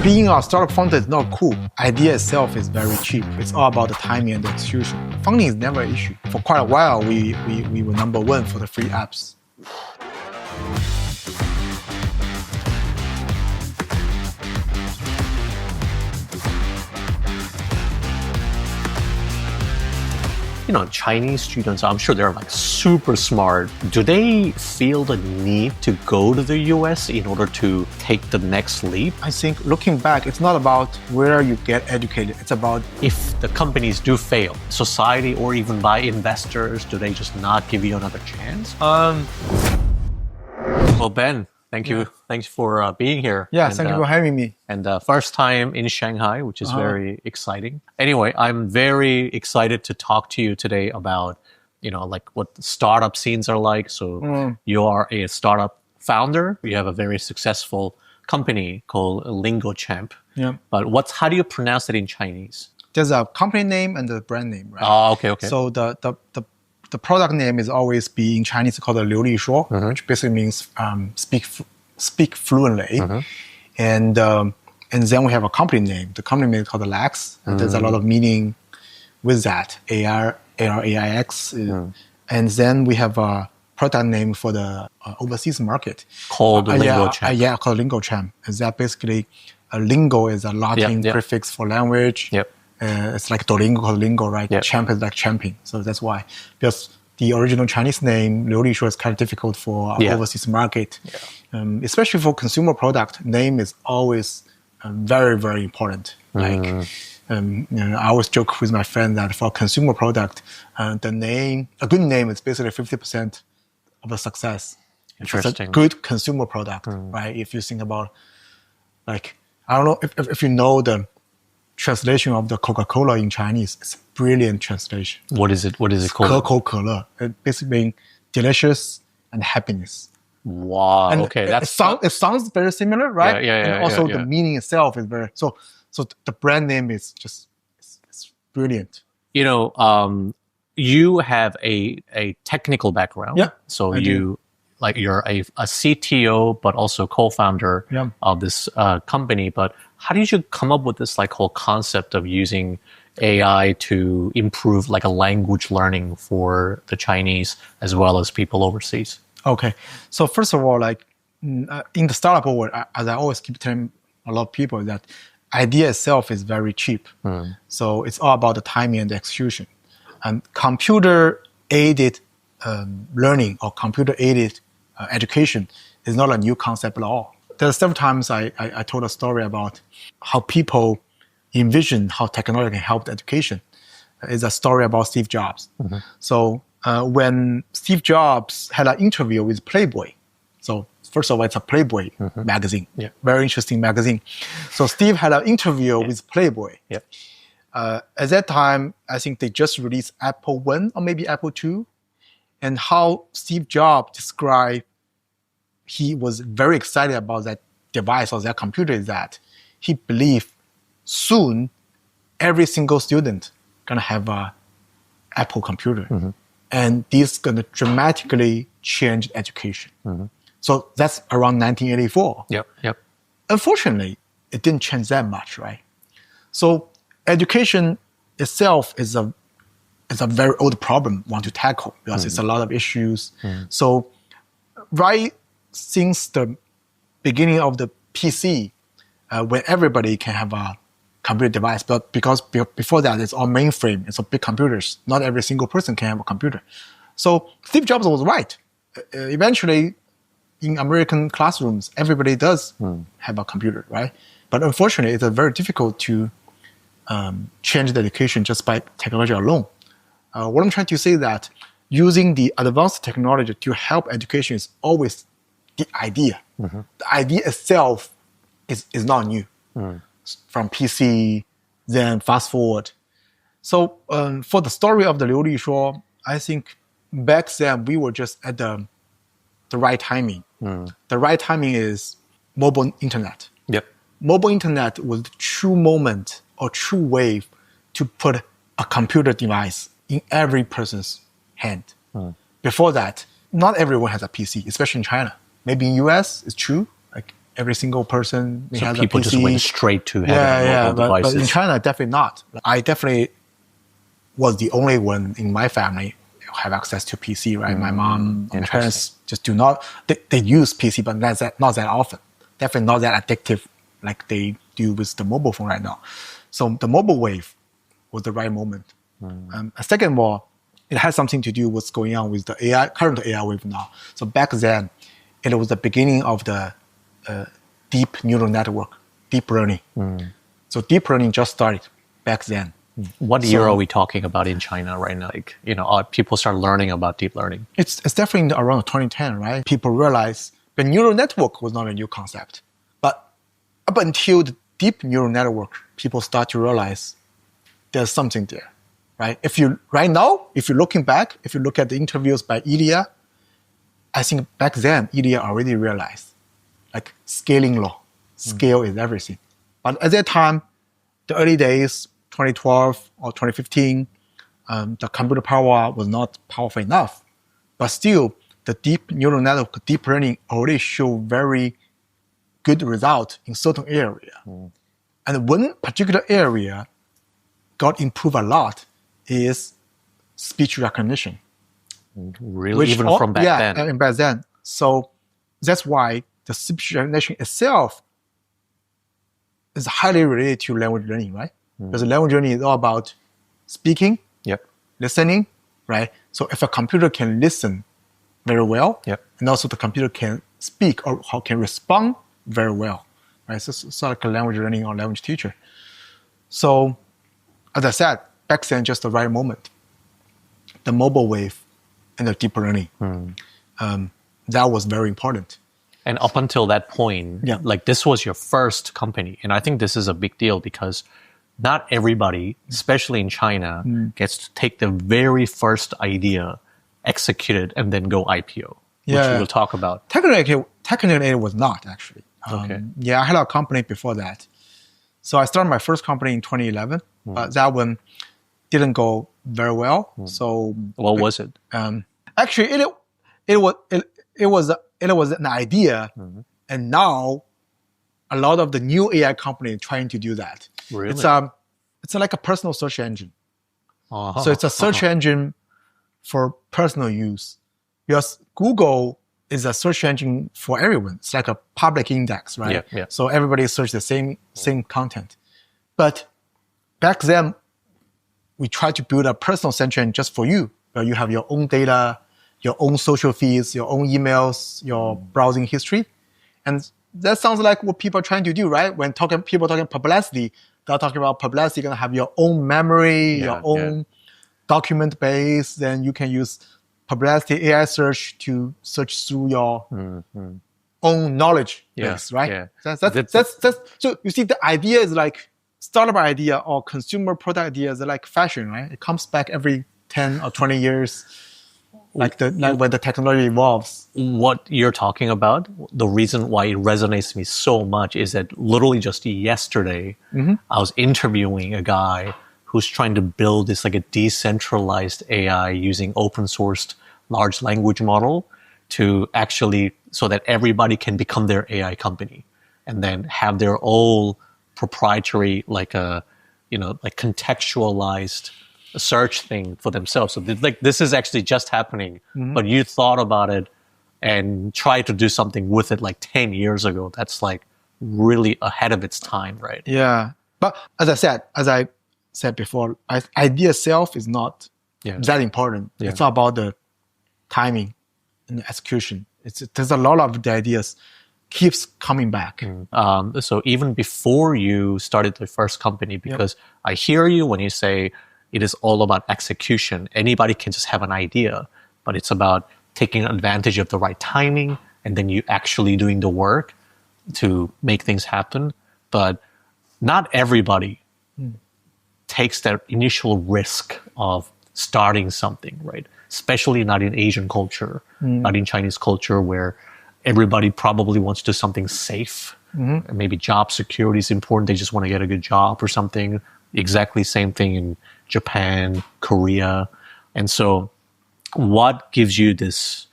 Being a startup founder is not cool. Idea itself is very cheap. It's all about the timing and the execution. Funding is never an issue. For quite a while, we were number one for the free apps. Chinese students, I'm sure they're like super smart. Do they feel the need to go to the US in order to take the next leap? I think looking back, it's not about where you get educated. It's about If the companies do fail, society or even by investors, do they just not give you another chance? Well, Ben, thank you. Thanks for being here. thank you for having me. And first time in Shanghai, which is very exciting. Anyway, I'm very excited to talk to you today about, like what the startup scenes are like. So you are a startup founder. You have a very successful company called Lingo Champ. Yeah. But how do you pronounce it in Chinese? There's a company name and the brand name, right? Oh, okay. So the product name is always be in Chinese called Liulishuo, which basically means speak fluently. And then we have a company name. The company name is called Lax. And there's a lot of meaning with that, ARAIX. And then we have a product name for the overseas market. Called Lingo Champ. Called Lingo Champ. And that basically, lingo is a Latin prefix for language. Yep. It's like Duolingo called Lingo, right? Yep. Champ is like champion. So that's why. Because the original Chinese name, Liulishuo, is kind of difficult for overseas market. Yeah. Especially for consumer product, name is always very, very important. I always joke with my friend that for consumer product, a good name is basically 50% of the success. Interesting. It's a good consumer product, right? If you think about, like, I don't know if you know the translation of the Coca-Cola in Chinese. It's a brilliant translation. What is it called? Coca-Cola. It basically means delicious and happiness. Wow. And okay. It sounds very similar, right? Yeah. And also the meaning itself is very so the brand name is just it's brilliant. You have a technical background. Yeah. So you're a CTO, but also co-founder of this company. But how did you come up with this whole concept of using AI to improve a language learning for the Chinese as well as people overseas? Okay. So first of all, in the startup world, as I always keep telling a lot of people, that idea itself is very cheap. So it's all about the timing and the execution. And computer-aided learning or computer-aided education is not a new concept at all. There are several times I told a story about how people envision how technology can help the education. It's a story about Steve Jobs. So when Steve Jobs had an interview with Playboy, so first of all, it's a Playboy magazine, very interesting magazine. So Steve had an interview with Playboy. At that time, I think they just released Apple I or maybe Apple II. And how Steve Jobs described he was very excited about that device or that computer is that he believed soon every single student gonna have a Apple computer. And this is gonna dramatically change education. So that's around 1984. Yep. Unfortunately, it didn't change that much, right? So education itself is a very old problem we want to tackle because it's a lot of issues. So right since the beginning of the PC, when everybody can have a computer device, but because before that it's all mainframe, it's all big computers. Not every single person can have a computer. So Steve Jobs was right. Eventually, in American classrooms, everybody does have a computer, right? But unfortunately, it's very difficult to change the education just by technology alone. What I'm trying to say is that using the advanced technology to help education is always the idea. The idea itself is not new. From PC, then fast forward. So for the story of the Liulishuo, I think back then we were just at the right timing. The right timing is mobile internet. Mobile internet was the true moment or true wave to put a computer device in every person's hand. Before that, not everyone has a PC, especially in China. Maybe in US, it's true. Like every single person So has people a PC. just went straight to having mobile but devices. in China, definitely not. I definitely was the only one in my family who have access to PC, right? My mom, my parents just do not, they use PC, but not that often. Definitely not that addictive like they do with the mobile phone right now. So the mobile wave was the right moment. Second of all, it has something to do with what's going on with the AI, current AI wave now. So back then, it was the beginning of the deep neural network, deep learning. So deep learning just started back then. What year are we talking about in China right now? Like, people start learning about deep learning. It's definitely around 2010, right? People realize the neural network was not a new concept. But up until the deep neural network, people start to realize there's something there, right? If you're looking back, if you look at the interviews by Ilya, I think back then, Ilya already realized, like scaling law, scale is everything. But at that time, the early days, 2012 or 2015, the computer power was not powerful enough. But still, the deep neural network, deep learning already show very good result in certain area. And one particular area got improved a lot is speech recognition. Really? Even from back then? Yeah, back then. So that's why the speech recognition itself is highly related to language learning, right? Because language learning is all about speaking, listening, right? So if a computer can listen very well, and also the computer can speak or can respond very well, right? So it's like a language learning or language teacher. So as I said, back then, just the right moment. The mobile wave and the deep learning, that was very important. And up until that point, like this was your first company. And I think this is a big deal because not everybody, especially in China, gets to take the very first idea, execute it, and then go IPO, which we will talk about. Technically, it was not actually. I had a company before that. So I started my first company in 2011, but that one didn't go very well. So what was it? Actually, it was an idea, and now a lot of the new AI companies trying to do that. Really? It's like a personal search engine. So it's a search engine for personal use. Because Google is a search engine for everyone. It's like a public index, right? So everybody search the same content. But back then, we tried to build a personal search engine just for you. Where you have your own data, your own social feeds, your own emails, your browsing history. And that sounds like what people are trying to do, right? When people talking publicity, they're talking about publicity, you're going to have your own memory, your own document base. Then you can use publicity AI search to search through your own knowledge base, right? That's so you see, the idea is like startup idea or consumer product ideas are like fashion, right? It comes back every 10 or 20 years, like when the technology evolves. What you're talking about, the reason why it resonates with me so much is that literally just yesterday, I was interviewing a guy who's trying to build this like a decentralized AI using open sourced large language model to actually, so that everybody can become their AI company and then have their own proprietary, like contextualized search thing for themselves. So this is actually just happening, but you thought about it and tried to do something with it like 10 years ago. That's like really ahead of its time, right? Yeah. But as I said before, idea itself is not that important. It's all about the timing and the execution. There's a lot of the ideas keeps coming back. So even before you started the first company, because I hear you when you say it is all about execution. Anybody can just have an idea, but it's about taking advantage of the right timing and then you actually doing the work to make things happen. But not everybody takes that initial risk of starting something, right? Especially not in Asian culture, not in Chinese culture, where everybody probably wants to do something safe. Maybe job security is important. They just want to get a good job or something. Exactly same thing in Japan, Korea. And so what gives you this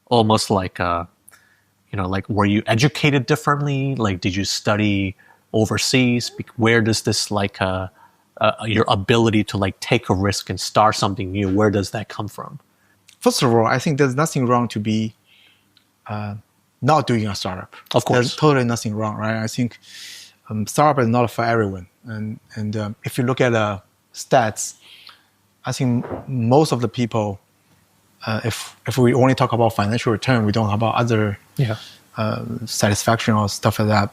almost like like, were you educated differently? Like, did you study overseas? Where does this like your ability to like take a risk and start something new, where does that come from? First of all, I think there's nothing wrong to be not doing a startup. Of course. There's totally nothing wrong, right? I think startup is not for everyone. And if you look at stats, I think most of the people, if we only talk about financial return, we don't talk about other satisfaction or stuff like that.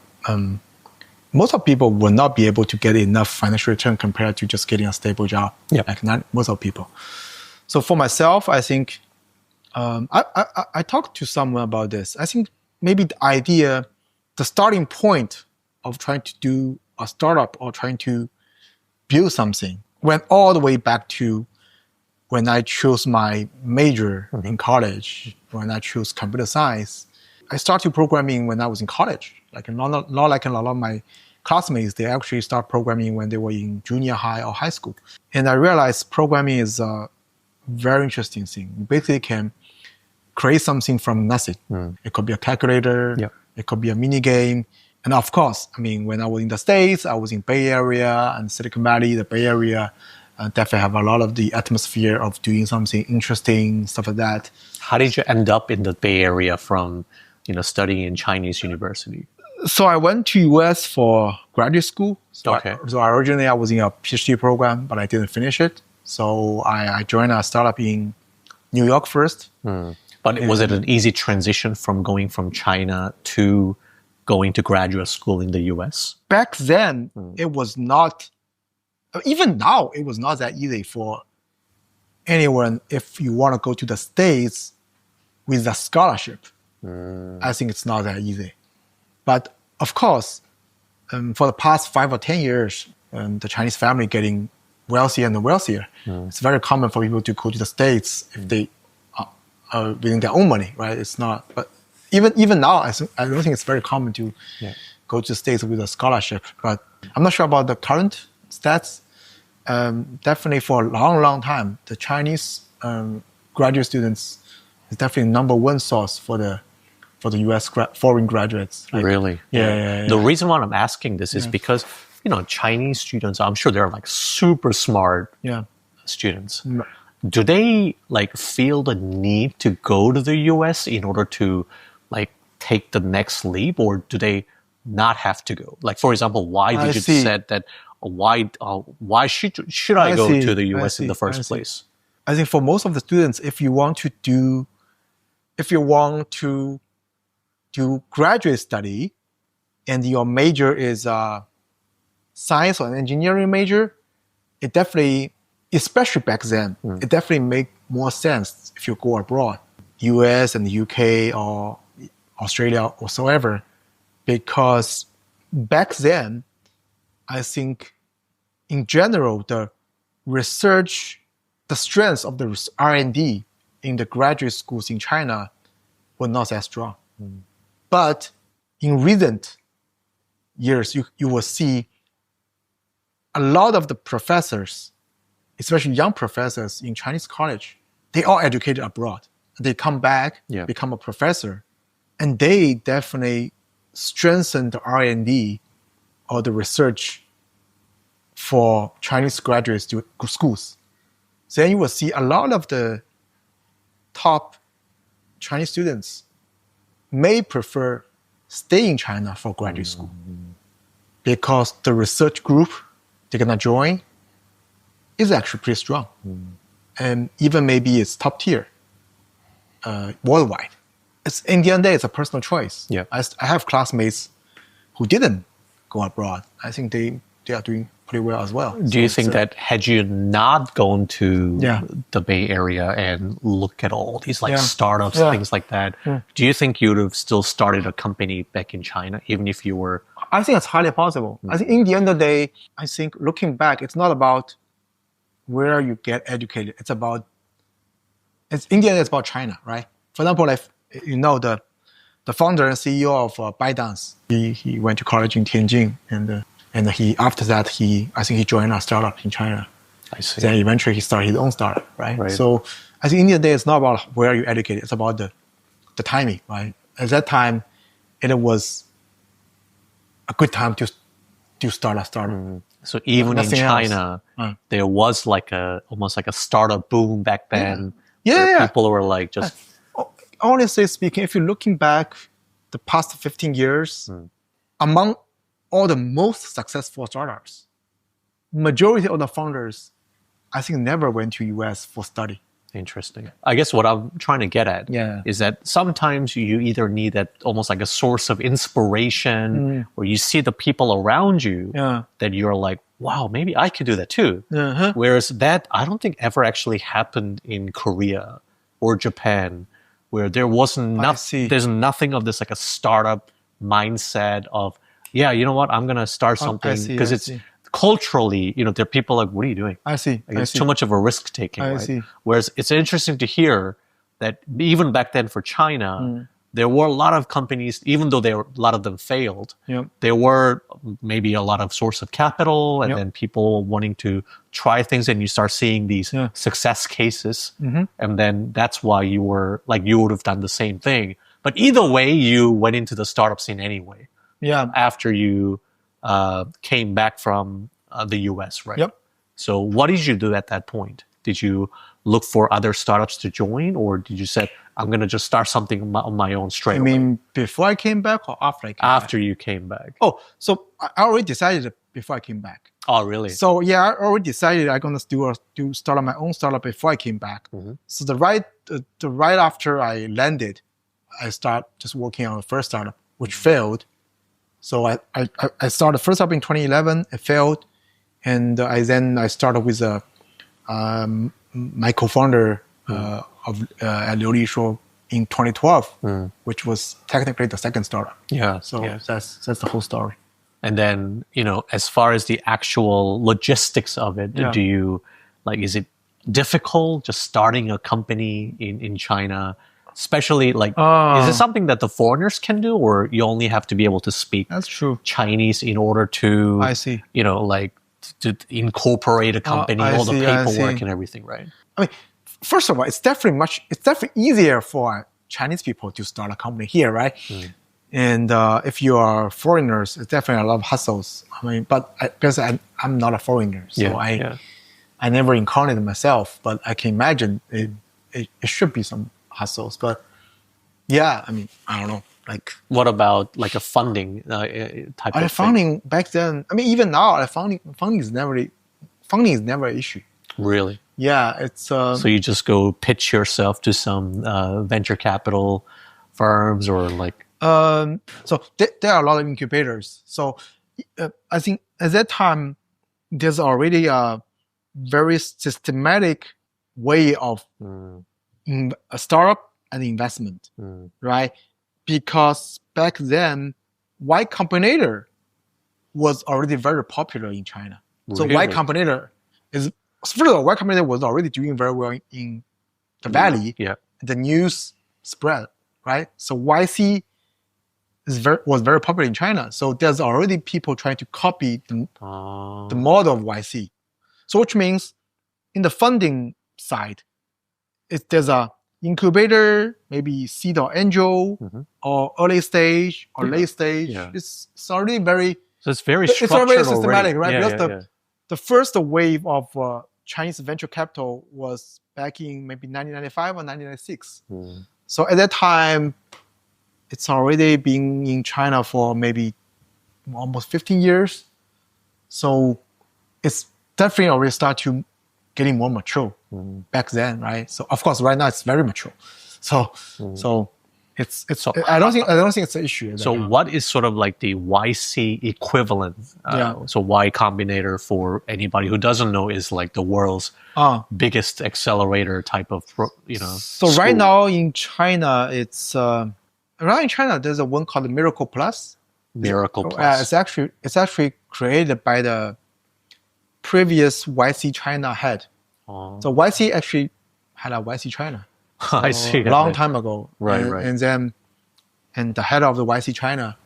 Most of people will not be able to get enough financial return compared to just getting a stable job. Yeah. Like not most of people. So for myself, I think I talked to someone about this. I think maybe the starting point of trying to do a startup or trying to build something went all the way back to when I chose my major in college, when I chose computer science. I started programming when I was in college. Like not like a lot of my classmates, they actually start programming when they were in junior high or high school. And I realized programming is a very interesting thing. You basically can create something from nothing. It could be a calculator, it could be a mini game. And of course, I mean, when I was in the States, I was in Bay Area and Silicon Valley. The Bay Area definitely have a lot of the atmosphere of doing something interesting, stuff like that. How did you end up in the Bay Area from, studying in Chinese university? So I went to US for graduate school. So originally I was in a PhD program, but I didn't finish it. So I joined a startup in New York first. But was it an easy transition from going from China to going to graduate school in the US? Back then, it was not, even now, it was not that easy for anyone if you want to go to the States with a scholarship. I think it's not that easy. But of course, for the past 5 or 10 years, the Chinese family getting wealthier and wealthier. It's very common for people to go to the States if they are with their own money, right? It's not, but even now, I don't think it's very common to go to the States with a scholarship. But I'm not sure about the current stats. Definitely for a long, long time, the Chinese graduate students is definitely number one source for the U.S. foreign graduates. Like, really? Yeah. The reason why I'm asking this is because, Chinese students, I'm sure they're like super smart students. Do they like feel the need to go to the U.S. in order to like take the next leap, or do they not have to go? Like, for example, why did you said that? Why should I go to the U.S. in the first place? I think for most of the students, if you want to do graduate study, and your major is science or an engineering major, it definitely, especially back then, it definitely make more sense if you go abroad, US and the UK or Australia or whatsoever, because back then, I think in general, the research, the strength of the R&D in the graduate schools in China were not that strong. But in recent years, you will see a lot of the professors, especially young professors in Chinese college, they are educated abroad. They come back, become a professor, and they definitely strengthen the R&D or the research for Chinese graduate schools. So then you will see a lot of the top Chinese students may prefer stay in China for graduate school because the research group they're going to join is actually pretty strong. And even maybe it's top tier worldwide. It's, in the end of the day, it's a personal choice. I have classmates who didn't go abroad. I think they are doing pretty well as well. Do you think that had you not gone to the Bay Area and look at all these like startups, things like that, do you think you would have still started a company back in China, even if you were? I think it's highly possible. I think in the end of the day, I think looking back, it's not about where you get educated. It's about, in the end, it's about China, right? For example, like, the founder and CEO of ByteDance, he went to college in Tianjin, and he after that I think he joined a startup in China. I see. Then eventually he started his own startup, right? So I think in the end of the day, it's not about where you educated, it's about the timing, right? at that time, it was a good time to start a startup. So even in Nothing China, there was like almost like a startup boom back then. Yeah. People were like just Honestly speaking, if you're looking back the past 15 years, among all the most successful startups, majority of the founders, I think, never went to US for study. interesting. I guess what I'm trying to get at is that sometimes you either need that almost like a source of inspiration, or you see the people around you that you're like, wow, maybe I could do that too. Whereas that I don't think ever actually happened in Korea or Japan, where there wasn't there's nothing of this like a startup mindset of, yeah, you know what, I'm gonna start something because it's culturally, you know, there are people like, what are you doing? I see. Like, it's too much of a risk taking. I see. Whereas it's interesting to hear that even back then for China, there were a lot of companies, even though a lot of them failed, there were maybe a lot of source of capital and then people wanting to try things, and you start seeing these success cases. And then that's why you were like, you would have done the same thing. But either way, you went into the startup scene anyway. Yeah. After you came back from the US, right? Yep. So what did you do at that point? Did you look for other startups to join, or did you say, I'm going to just start something on my own straight away? I mean, before I came back or after I came back? After you came back. Oh, so I already decided before I came back. Oh, really? So yeah, I already decided I'm going to start my own startup before I came back. So the right after I landed, I started just working on the first startup, which failed. So I started first up in 2011. It failed, and I started with my co-founder of Liulishuo in 2012, which was technically the second startup. Yeah. So that's the whole story. And then, you know, as far as the actual logistics of it, do you like? Is it difficult just starting a company in China? Especially like, is it something that the foreigners can do, or you only have to be able to speak Chinese in order to, you know, like to incorporate a company, all the paperwork and everything, right? I mean, first of all, it's definitely easier for Chinese people to start a company here, right? And if you are foreigners, it's definitely a lot of hassles. I mean, but because I'm not a foreigner, so I never encountered it myself, but I can imagine it should be some hassles. But yeah, I mean, I don't know. Like, what about like a funding type of funding back then? I mean, even now, funding is never an issue. Really? Yeah, it's. So you just go pitch yourself to some venture capital firms, or like. So there are a lot of incubators. So I think at that time, there's already a very systematic way of a startup and investment, right? Because back then, Y Combinator was already very popular in China. So Y Combinator first of all, Y Combinator was already doing very well in the Valley. Yeah. The news spread, right? So YC was very popular in China. So there's already people trying to copy the model of YC. So which means in the funding side, there's a incubator, maybe seed or angel, or early stage or late stage. Yeah. It's already very. So it's very structured. It's already systematic, already. right? Because the first wave of Chinese venture capital was back in maybe 1995 or 1996. So at that time, it's already been in China for maybe almost 15 years. So it's definitely already started to getting more mature back then, right? So of course, right now it's very mature. So it's. So I don't think it's an issue. So what is sort of like the YC equivalent? So Y Combinator, for anybody who doesn't know, is like the world's biggest accelerator type of, you know. So school. Right now in China, there's a one called Miracle Plus. Miracle Plus. It's actually created by the previous YC China head. So YC actually had a YC China. I see. A long time ago. Right. And then the head of the YC China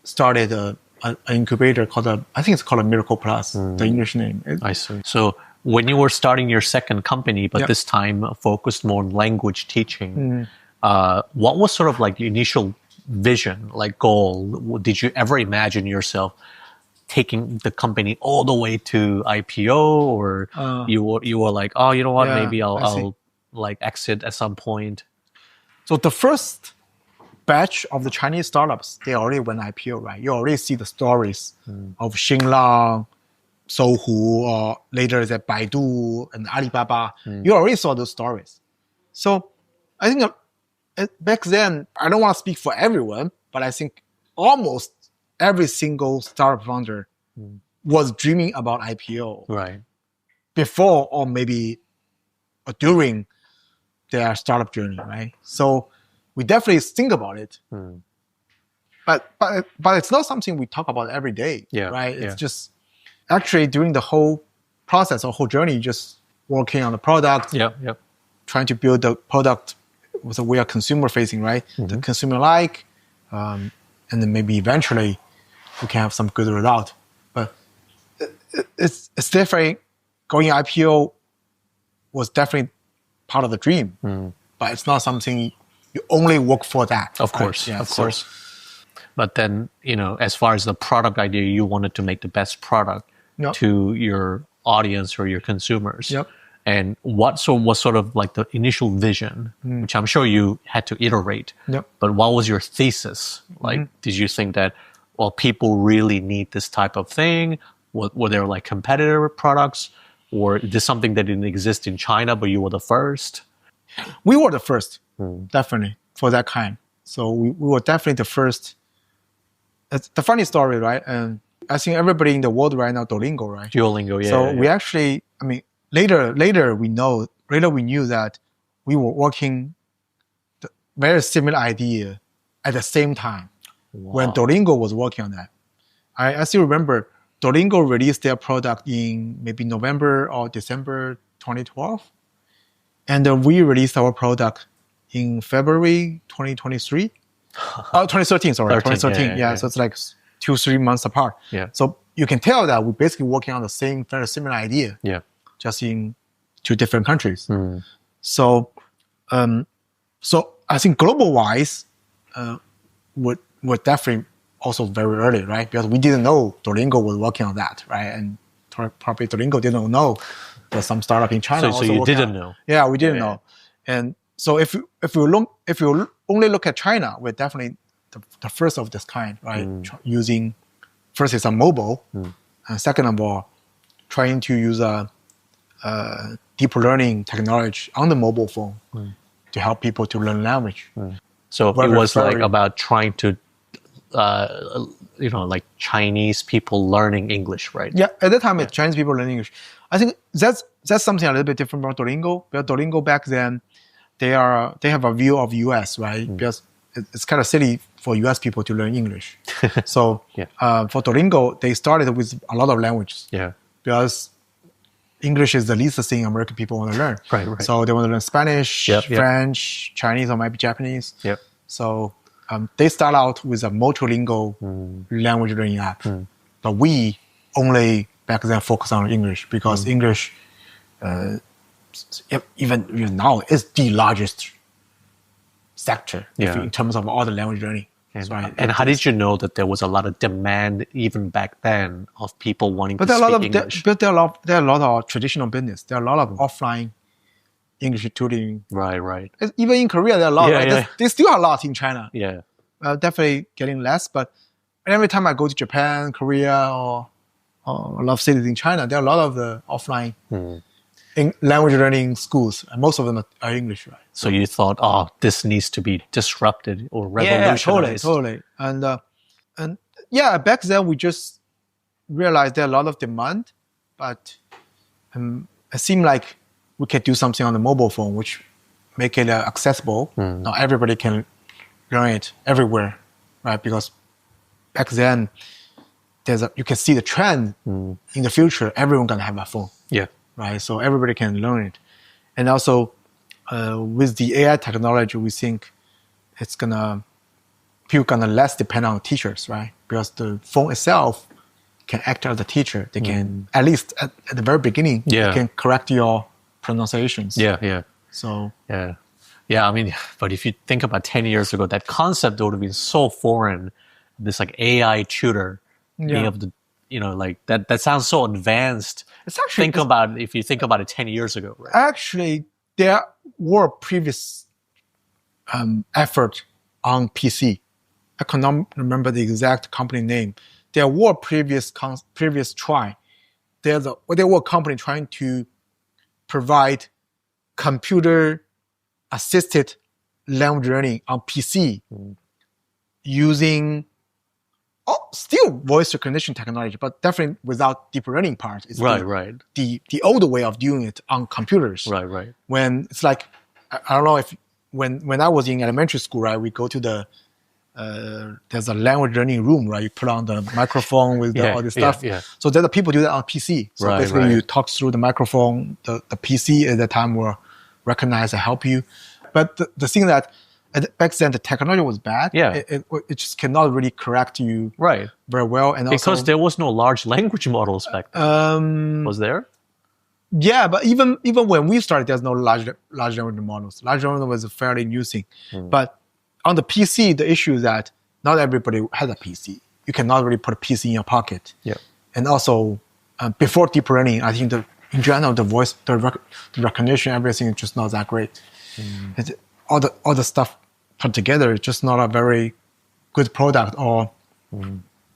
started an incubator called I think it's called a Miracle Plus, the English name. I see. So when you were starting your second company, but this time focused more on language teaching, what was sort of like the initial vision, like goal? Did you ever imagine yourself taking the company all the way to IPO, or you were like, oh, you know what, maybe I'll like exit at some point? So the first batch of the Chinese startups, they already went IPO, right? You already see the stories of Xinglang, Sohu, or later that Baidu and Alibaba. You already saw those stories. So I think back then, I don't want to speak for everyone, but I think almost every single startup founder was dreaming about IPO, right, before or maybe during their startup journey, right? So we definitely think about it, but it's not something we talk about every day, right? It's just actually during the whole process or whole journey, just working on the product, trying to build the product with a way of consumer facing, right? The consumer like, and then maybe eventually we can have some good result. But it's definitely going IPO was definitely part of the dream, but it's not something you only work for that. Of course, of course. But then, as far as the product idea, you wanted to make the best product to your audience or your consumers. And what was sort of like the initial vision, which I'm sure you had to iterate. But what was your thesis? Like, did you think that, well, people really need this type of thing? Were there like competitor products? Or is this something that didn't exist in China, but you were the first? We were the first, definitely, for that kind. So we were definitely the first. It's the funny story, right? And I think everybody in the world right now, Duolingo, right? Duolingo, yeah. So we actually, I mean, later we knew that we were working the very similar idea at the same time when Duolingo was working on that. I still remember Duolingo released their product in maybe November or December 2012. And we released our product in February 2023. 2013, sorry. 2013, yeah. So it's like 2-3 months apart. So you can tell that we're basically working on the same, very similar idea. Just in 2 different countries. So I think global-wise, we're definitely also very early, right? Because we didn't know Duolingo was working on that, right? And probably Duolingo didn't know there's some startup in China. So you didn't know? Yeah, we didn't know. And so if you only look at China, we're definitely the first of this kind, right? Using, first it's on mobile, and second of all, trying to use a deep learning technology on the mobile phone to help people to learn language. So it was like about trying to like Chinese people learning English, right? Yeah, at that time, it's Chinese people learning English. I think that's something a little bit different from Duolingo. Because Duolingo back then, they have a view of US, right? Because it's kind of silly for US people to learn English. So for Duolingo, they started with a lot of languages. Because English is the least thing American people want to learn. Right. So they want to learn Spanish, French, Chinese, or maybe Japanese. So they start out with a multilingual language learning app. But we only back then focus on English because English, even now, is the largest sector in terms of all the language learning. And how did you know that there was a lot of demand even back then of people wanting to speak English? But there are a lot of traditional business. There are a lot of offline English tutoring. Right. Even in Korea, there are a lot. Right? There's still a lot in China. Definitely getting less. But every time I go to Japan, Korea, or a lot of cities in China, there are a lot of the offline language learning schools. And most of them are English, right? So you thought, this needs to be disrupted or revolutionized. Totally. And back then we just realized there are a lot of demand, but it seemed like we could do something on the mobile phone, which make it accessible. Not everybody can learn it everywhere, right? Because back then, you can see the trend in the future. Everyone gonna have a phone, right? So everybody can learn it, and also with the AI technology, we think people gonna less depend on teachers, right? Because the phone itself can act as a teacher. They can, at least at the very beginning, they can correct your pronunciations. Yeah. So Yeah, I mean, but if you think about 10 years ago, that concept would have been so foreign. This like AI tutor being able to, like that sounds so advanced. It's actually If you think about it 10 years ago, right? Actually, there were previous effort on PC. I cannot remember the exact company name. There were previous try. There were a company trying to provide computer assisted language learning on PC using still voice recognition technology, but definitely without deep learning part. It's Right. The older way of doing it on computers. Right. When it's like, I don't know if when I was in elementary school, right, we go to the there's a language learning room, right? You put on the microphone with all this stuff. Yeah. So there are people do that on PC. So basically you talk through the microphone, the PC at that time will recognize and help you. But the thing that back then the technology was bad. Yeah. It just cannot really correct you very well. And because also, there was no large language models back then. Was there? Yeah, but even when we started, there's no large language models. Large language was a fairly new thing. But on the PC, the issue is that not everybody has a PC. You cannot really put a PC in your pocket. Yeah. And also, before deep learning, I think in general, the voice, the recognition, everything is just not that great. All the stuff put together is just not a very good product or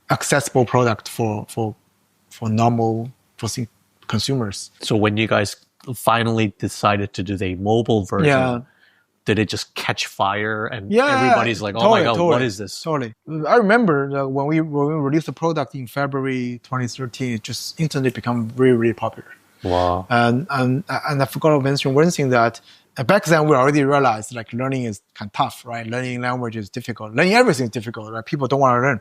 accessible product for normal consumers. So when you guys finally decided to do the mobile version, did it just catch fire and everybody's like, oh my God, what is this? Totally. I remember when we released the product in February 2013, it just instantly became really, really popular. Wow. And I forgot to mention one thing that back then we already realized like learning is kind of tough, right? Learning language is difficult. Learning everything is difficult, right? People don't want to learn.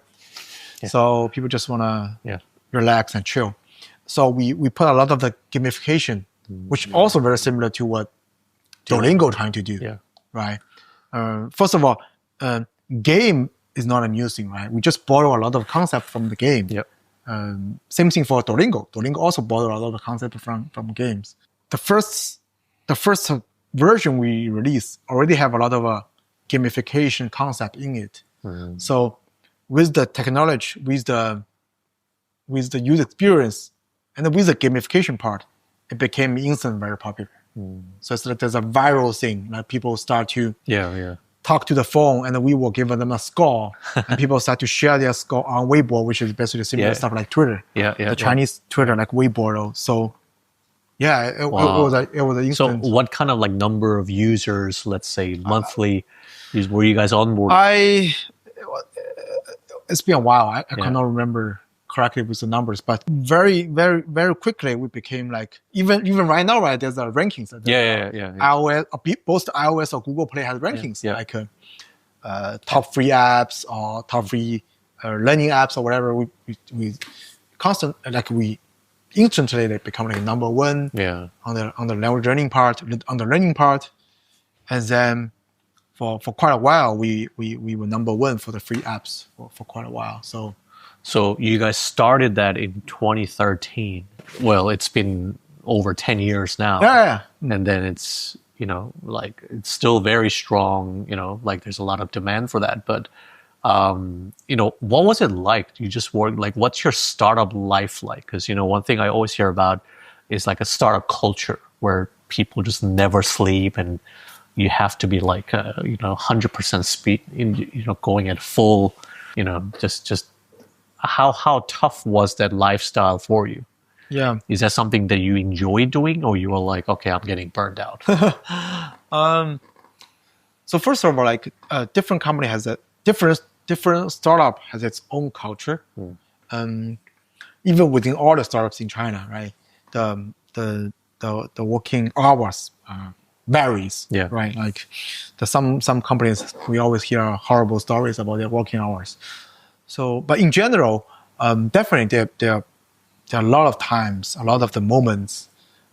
So people just want to relax and chill. So we put a lot of the gamification, which also very similar to what Duolingo trying to do, right? First of all, game is not a new thing, right? We just borrow a lot of concept from the game. Same thing for Duolingo. Duolingo also borrow a lot of concept from games. The first version we released already have a lot of gamification concept in it. So with the technology, with the user experience, and with the gamification part, it became instant very popular. So it's like there's a viral thing. Like people start to talk to the phone, and we will give them a score, and people start to share their score on Weibo, which is basically similar stuff like Twitter. The Chinese Twitter, like Weibo. So it was an instant. So what kind of like number of users, let's say monthly, were you guys on board? It's been a while. I cannot remember correctly with the numbers, but very, very, very quickly we became like even right now, right? There's rankings. iOS, both iOS or Google Play has rankings like top 3 apps or top 3 learning apps or whatever. We instantly they become like number 1 on the language learning part, and then for quite a while we were number 1 for the free apps for quite a while. So you guys started that in 2013. Well, it's been over 10 years now. And then it's, like it's still very strong, like there's a lot of demand for that. But, what was it like? You just work, like, what's your startup life like? Because, one thing I always hear about is like a startup culture where people just never sleep and you have to be like, 100% speed in, going at full, just how tough was that lifestyle for you? Is that something that you enjoy doing, or you were like, okay, I'm getting burned out? So first of all, like different company has a different startup has its own culture. Even within all the startups in China, right? The working hours varies, right? Like some companies we always hear horrible stories about their working hours. So, but in general, definitely there are a lot of times, a lot of the moments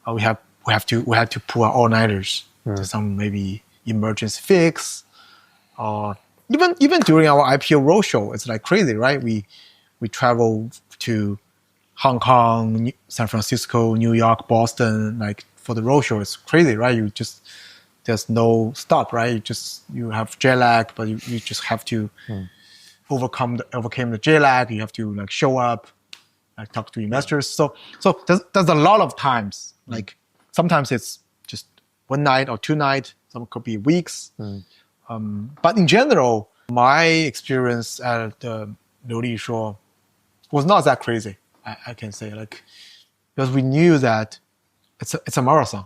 we have to pull our all-nighters to some maybe emergency fix, or even during our IPO roadshow, it's like crazy, right? We travel to Hong Kong, San Francisco, New York, Boston, like for the roadshow. It's crazy, right? there's no stop, right? You have jet lag, but you just have to overcome the jet lag. You have to like show up, like talk to investors. So there's a lot of times. Like sometimes it's just one night or 2 nights. Some could be weeks. But in general, my experience at Liulishuo was not that crazy. I can say, like, because we knew that it's a marathon.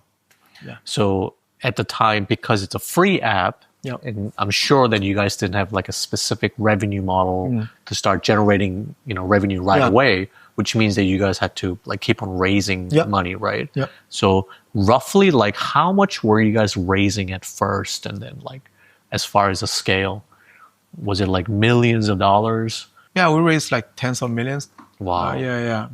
Yeah. So at the time, because it's a free app, and I'm sure that you guys didn't have like a specific revenue model to start generating, revenue right away, which means that you guys had to like keep on raising money, right? Yeah. So roughly, like, how much were you guys raising at first, and then like, as far as the scale, was it like millions of dollars? Yeah, we raised like tens of millions. Wow. Yeah.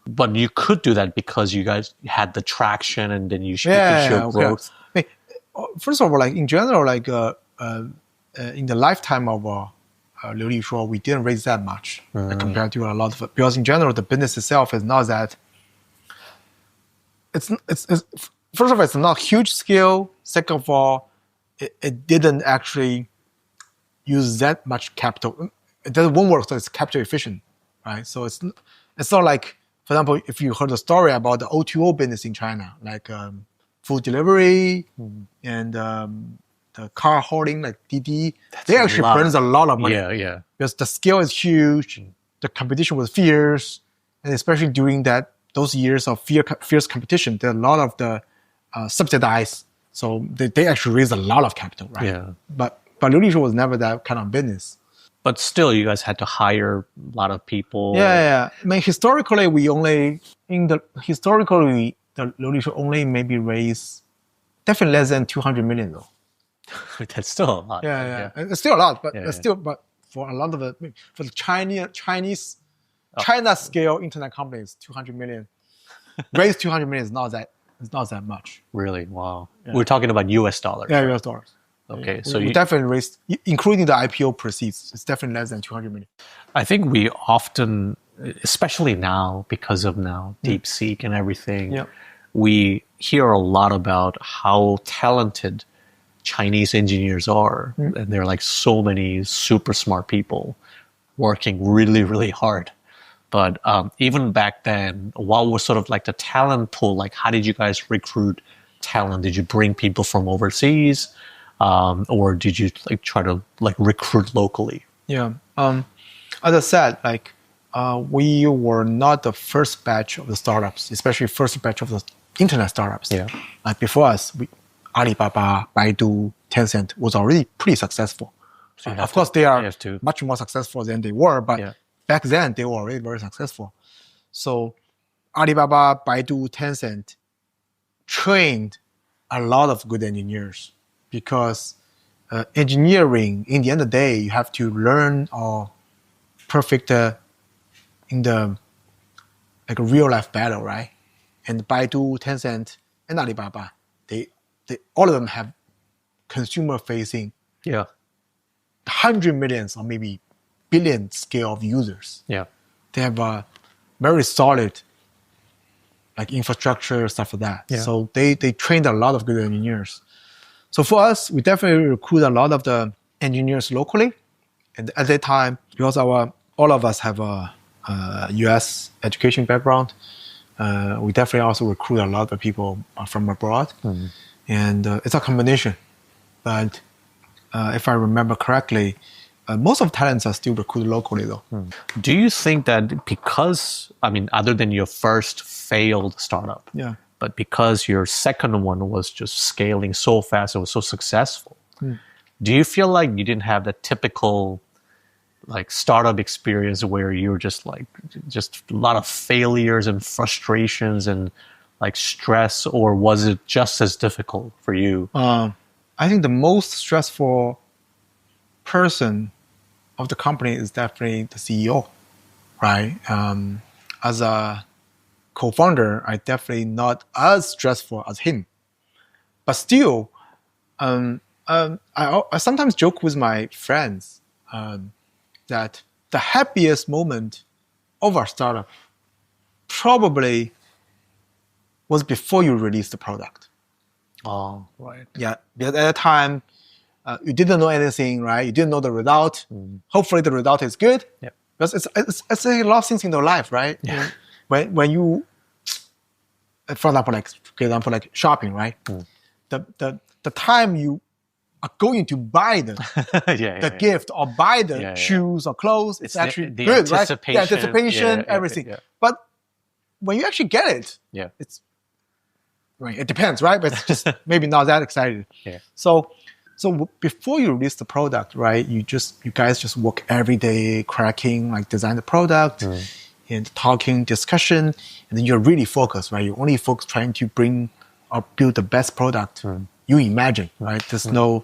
But you could do that because you guys had the traction, and then you could show growth. I mean, first of all, like in general, like in the lifetime of Liulishuo, we didn't raise that much like, compared to a lot of, because in general the business itself is not that. It's first of all, it's not huge scale. Second of all, it didn't actually use that much capital. It won't work, so it's capital efficient, right? So it's not like, for example, if you heard the story about the O2O business in China, like food delivery and the car hauling, like Didi, they actually burns a lot of money. Yeah. Because the scale is huge, the competition was fierce, and especially during those years of fierce competition, there are a lot of the subsidized. So they actually raised a lot of capital, right? Yeah. But Liulishuo was never that kind of business. But still, you guys had to hire a lot of people. Yeah. I mean, historically, the Liulishuo only maybe raised definitely less than 200 million though. That's still a lot. Yeah. It's still a lot, but but for a lot of for the China scale internet companies, 200 million, raise 200 million is not that much. Really? Wow. Yeah. We're talking about US dollars. Yeah, US dollars. Okay, so you definitely raised, including the IPO proceeds, it's definitely less than 200 million. I think we often, especially now, because of now DeepSeek and everything, we hear a lot about how talented Chinese engineers are, and there are like so many super smart people working really, really hard. But even back then, what was sort of like the talent pool? Like, how did you guys recruit talent? Did you bring people from overseas? Or did you like try to like recruit locally? Yeah. As I said, like we were not the first batch of the startups, especially first batch of the internet startups. Yeah. Like before us, Alibaba, Baidu, Tencent was already pretty successful. So of course, they are much more successful than they were, but back then they were already very successful. So Alibaba, Baidu, Tencent trained a lot of good engineers. Because engineering, in the end of the day, you have to learn or perfect in the like a real life battle, right? And Baidu, Tencent, and Alibaba, they all of them have consumer facing, 100 millions or maybe billion scale of users. Yeah, they have a very solid like infrastructure, stuff like that. Yeah. So they trained a lot of good engineers. So for us, we definitely recruit a lot of the engineers locally. And at that time, because all of us have a US education background, we definitely also recruit a lot of people from abroad. And it's a combination. But if I remember correctly, most of the talents are still recruited locally though. Do you think that because, I mean, other than your first failed startup, but because your second one was just scaling so fast, it was so successful, do you feel like you didn't have the typical like startup experience where you were just a lot of failures and frustrations and like stress, or was it just as difficult for you? I think the most stressful person of the company is definitely the CEO, right? As a co-founder, I definitely not as stressful as him, but still, I sometimes joke with my friends that the happiest moment of our startup probably was before you release the product. Oh, right. Yeah, because at that time, you didn't know anything, right? You didn't know the result. Hopefully, the result is good. Yeah. Because it's a lot of things in your life, right? Yeah. When you, for example, like shopping, right? The time you are going to buy the gift or buy the shoes or clothes, it's actually the good, right? anticipation. The anticipation, everything. Yeah. But when you actually get it, it's right. It depends, right? But it's just maybe not that excited. Yeah. So before you release the product, right? You guys just work every day, cracking, like design the product, and talking, discussion, and then you're really focused, right? You're only focused trying to bring or build the best product you imagine, right? There's no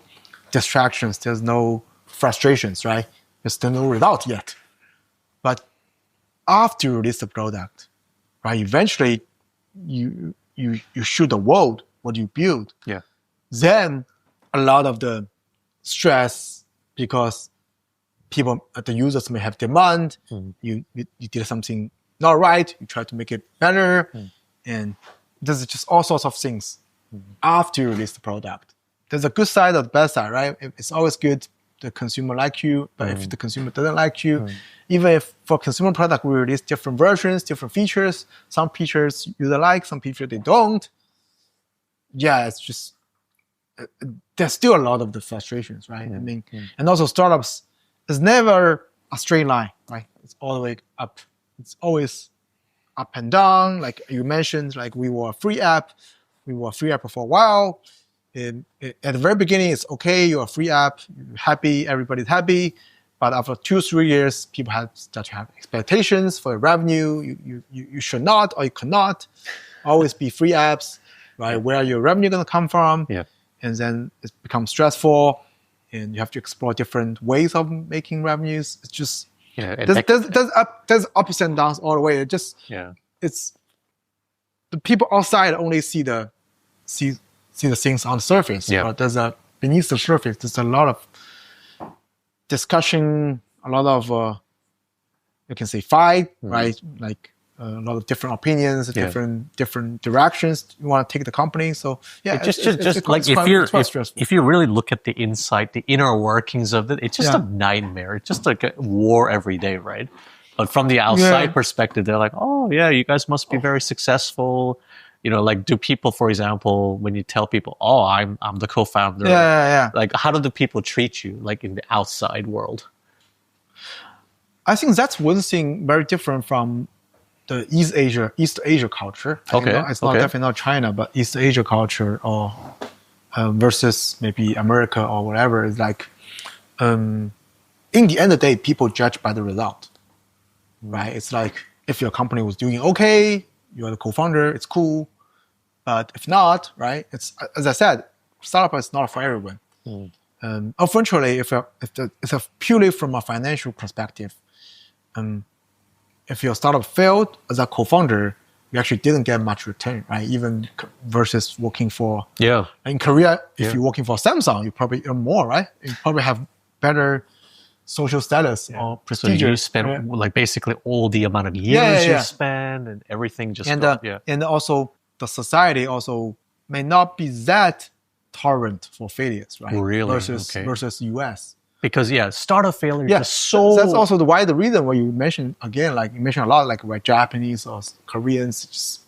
distractions, there's no frustrations, right? There's still no result yet. But after you release the product, right? Eventually, you show the world what you build. Yeah. Then a lot of the stress, because the users may have demand, you did something not right, you try to make it better, and there's just all sorts of things after you release the product. There's a good side or the bad side, right? It's always good the consumer like you, but if the consumer doesn't like you, even if for consumer product we release different versions, different features, some features user like, some features they don't. Yeah, it's just there's still a lot of the frustrations, right? I mean, and also startups is never a straight line, right? It's all the way up. It's always up and down. Like you mentioned, like we were a free app. We were a free app for a while. At the very beginning, it's okay. You're a free app. You're happy. Everybody's happy. But after 2-3 years, people start to have expectations for revenue. You should not or you cannot always be free apps, right? Where your revenue going to come from? Yeah. And then it becomes stressful, and you have to explore different ways of making revenues. It's just there's ups and downs all the way. It just it's the people outside only see the things on the surface. Yeah. But beneath the surface, there's a lot of discussion, a lot of you can say fight, right? Like a lot of different opinions, different directions you want to take the company. So just like if you really look at the inside, the inner workings of it, it's just a nightmare. It's just like a war every day, right? But from the outside perspective, they're like, oh yeah, you guys must be very successful. You know, like do people, for example, when you tell people, oh, I'm the co-founder, like how do the people treat you, like in the outside world? I think that's one thing very different from the East Asia culture. It's not definitely not China, but East Asia culture or versus maybe America or whatever. It's like in the end of the day, people judge by the result, right? It's like if your company was doing okay, you're the co-founder, it's cool. But if not, right? It's as I said, startup is not for everyone. Unfortunately, if it's purely from a financial perspective, if your startup failed as a co-founder, you actually didn't get much return, right? Even versus working for in Korea, if you're working for Samsung, you probably earn more, right? You probably have better social status or prestige. So you spend like basically all the amount of years you spend and everything just and also the society also may not be that tolerant for failures, right? Really? Versus US. Because startup failure is so. That's also the reason why you mentioned again, like you mentioned a lot, like where Japanese or Koreans, it's just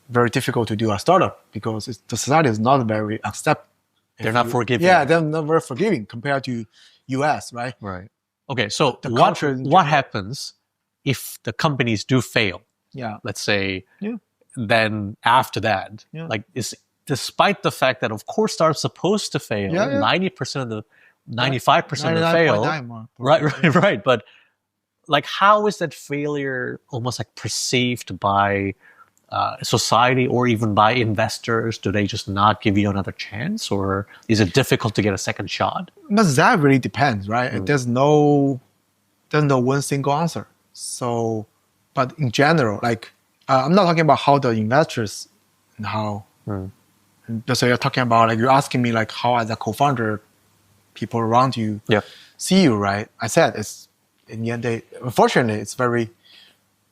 very difficult to do a startup because the society is not very accept. They're not forgiving. Yeah, they're not very forgiving compared to US, right? Right. Okay, so what happens if the companies do fail? Yeah. Let's say. Yeah. Then after that, like despite the fact that of course startups supposed to fail, 90% of the 95% of fail. Right. But like, how is that failure almost like perceived by society or even by investors? Do they just not give you another chance, or is it difficult to get a second shot? But that really depends, right? There's no one single answer. So, but in general, like I'm not talking about how the investors and how. So you're talking about like you're asking me like how as a co-founder, people around you see you, right? I said it's in the end, unfortunately, it's very,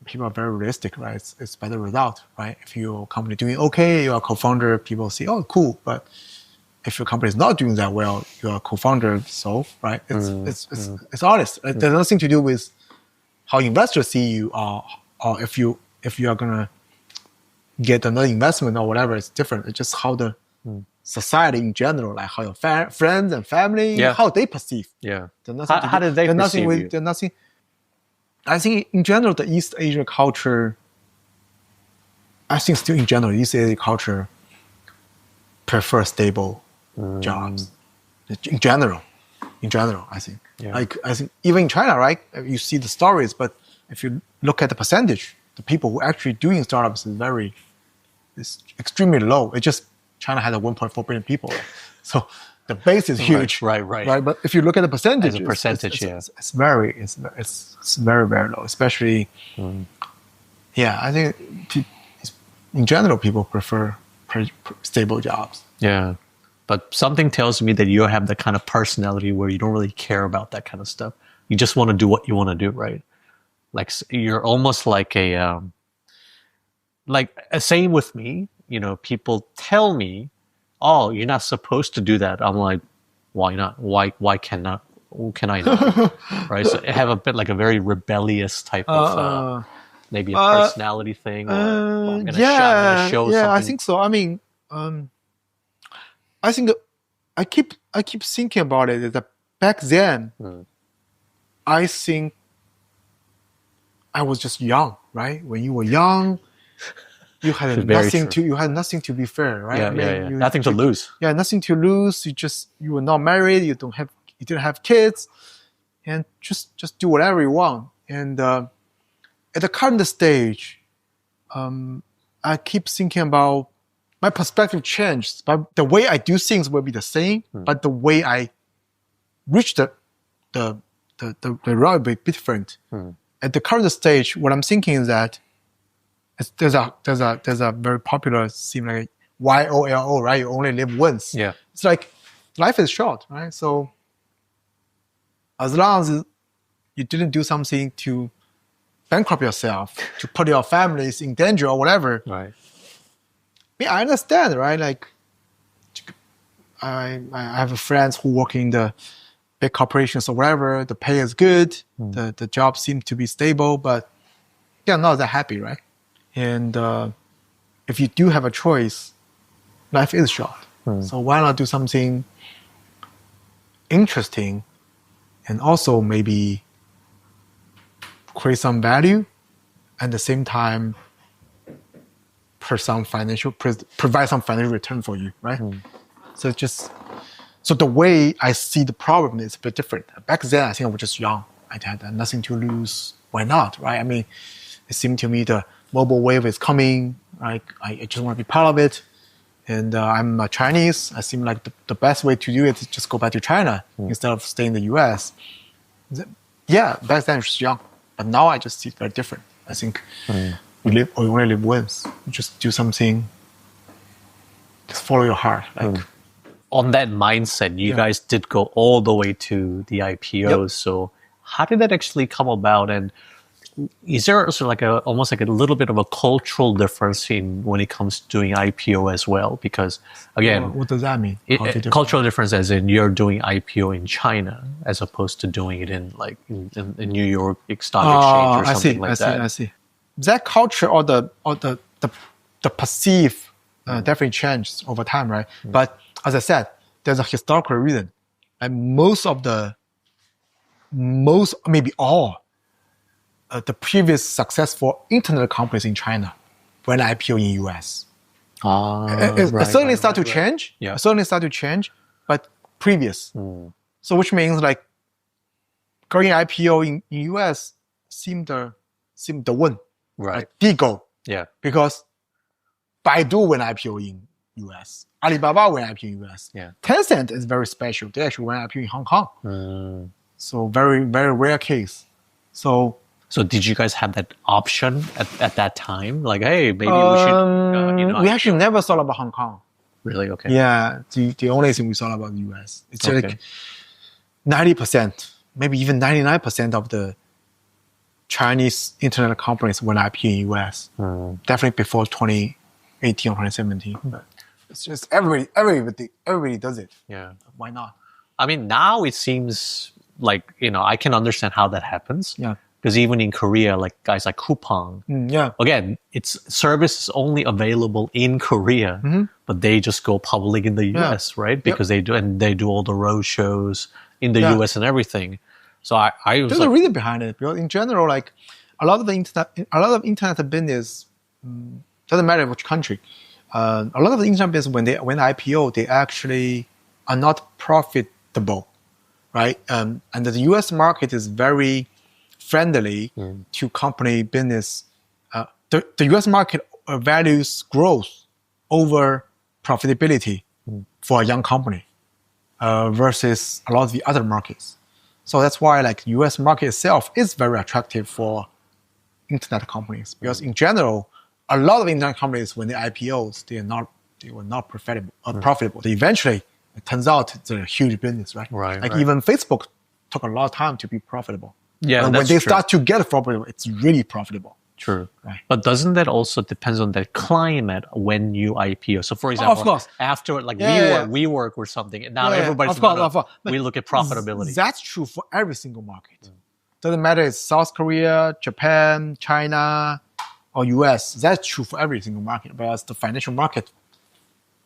people are very realistic, right? It's better result, right? If your company doing okay, you're a co-founder, people say, oh, cool. But if your company is not doing that well, you're a co-founder, so, right? It's honest. There's nothing to do with how investors see you, or if you are gonna get another investment or whatever. It's different. It's just how the society in general, like how your friends and family, how they perceive. Yeah. How did they perceive you? There's nothing. I think in general, the East Asia culture, I think still in general, East Asia culture prefer stable jobs. In general, I think. Yeah. Like, I think even in China, right? You see the stories, but if you look at the percentage, the people who are actually doing startups is extremely low. It just, China has 1.4 billion people. So the base is huge. Right. But if you look at the percentage, it's very, very low. Especially, I think in general, people prefer stable jobs. Yeah. But something tells me that you have the kind of personality where you don't really care about that kind of stuff. You just want to do what you want to do, right? Like, you're almost like same with me. You know, people tell me, oh, you're not supposed to do that. I'm like, why not? Why can I not? Right? So I have a bit like a very rebellious type of maybe a personality thing. Or I'm gonna show something. I think so. I mean, I think I keep thinking about it. That back then, I think I was just young, right? When you were young, you had nothing to be fair, right? Nothing to lose. Yeah, nothing to lose. You were not married. You didn't have kids, and just do whatever you want. And at the current stage, I keep thinking about my perspective changed. But the way I do things will be the same, but the way I reach the route will be different. At the current stage, what I'm thinking is that there's a very popular theme like YOLO, right? You only live once. Yeah. It's like life is short, right? So as long as you didn't do something to bankrupt yourself, to put your families in danger or whatever. Right. I understand, right? Like, I have friends who work in the big corporations or whatever. The pay is good. The job seems to be stable, but they're not that happy, right? And if you do have a choice, life is short. So why not do something interesting and also maybe create some value, at the same time provide some financial return for you, right? So the way I see the problem is a bit different. Back then, I think I was just young. I had nothing to lose. Why not, right? I mean, it seemed to me the mobile wave is coming. I just want to be part of it. And I'm a Chinese. I seem like the best way to do it is just go back to China instead of staying in the US. Yeah, back then I was young. But now I just see it very different. I think we only live once. You just do something. Just follow your heart. Like, on that mindset, you guys did go all the way to the IPO. Yep. So how did that actually come about? And is there also like almost like a little bit of a cultural difference when it comes to doing IPO as well? Because again, what does that mean? Cultural difference as in you're doing IPO in China as opposed to doing it in like in New York Stock Exchange or something like that. I see. That culture or the perceive definitely changed over time, right? But as I said, there's a historical reason, and maybe all the previous successful internet companies in China went IPO in US. It certainly started to change. Yeah, certainly started to change, but previous. So which means like going IPO in US seemed the win, right? The goal. Yeah, because Baidu went IPO in US. Alibaba went IPO in US. Yeah. Tencent is very special. They actually went IPO in Hong Kong. So very, very rare case. So did you guys have that option at that time? Like, hey, maybe we should, we actually never thought about Hong Kong. Really? Okay. Yeah. The only thing we thought about the US. It's like 90%, maybe even 99% of the Chinese internet companies went IPO in US. Definitely before 2018 or 2017. But it's just everybody does it. Yeah. Why not? I mean, now it seems like, I can understand how that happens. Yeah. Because even in Korea, like guys like Coupang, Yeah. again, its service is only available in Korea, but they just go public in the US, right? Because they do all the road shows in the US and everything. So I was There's a reason behind it. Because in general, like a lot of internet business, doesn't matter which country. A lot of the internet business when IPO, they actually are not profitable, right? And the US market is very friendly to company business. The US market values growth over profitability for a young company versus a lot of the other markets. So that's why like US market itself is very attractive for internet companies because in general, a lot of internet companies when they IPOs, they were not profitable. They eventually, it turns out it's a huge business, right? Like even Facebook took a lot of time to be profitable. Yeah, and when they start to get profitable, it's really profitable. True. Right. But doesn't that also depends on the climate when you IPO? So for example, of course. After like WeWork or something, and now everybody's we look at profitability. That's true for every single market. Doesn't matter if it's South Korea, Japan, China, or US. That's true for every single market. But as the financial market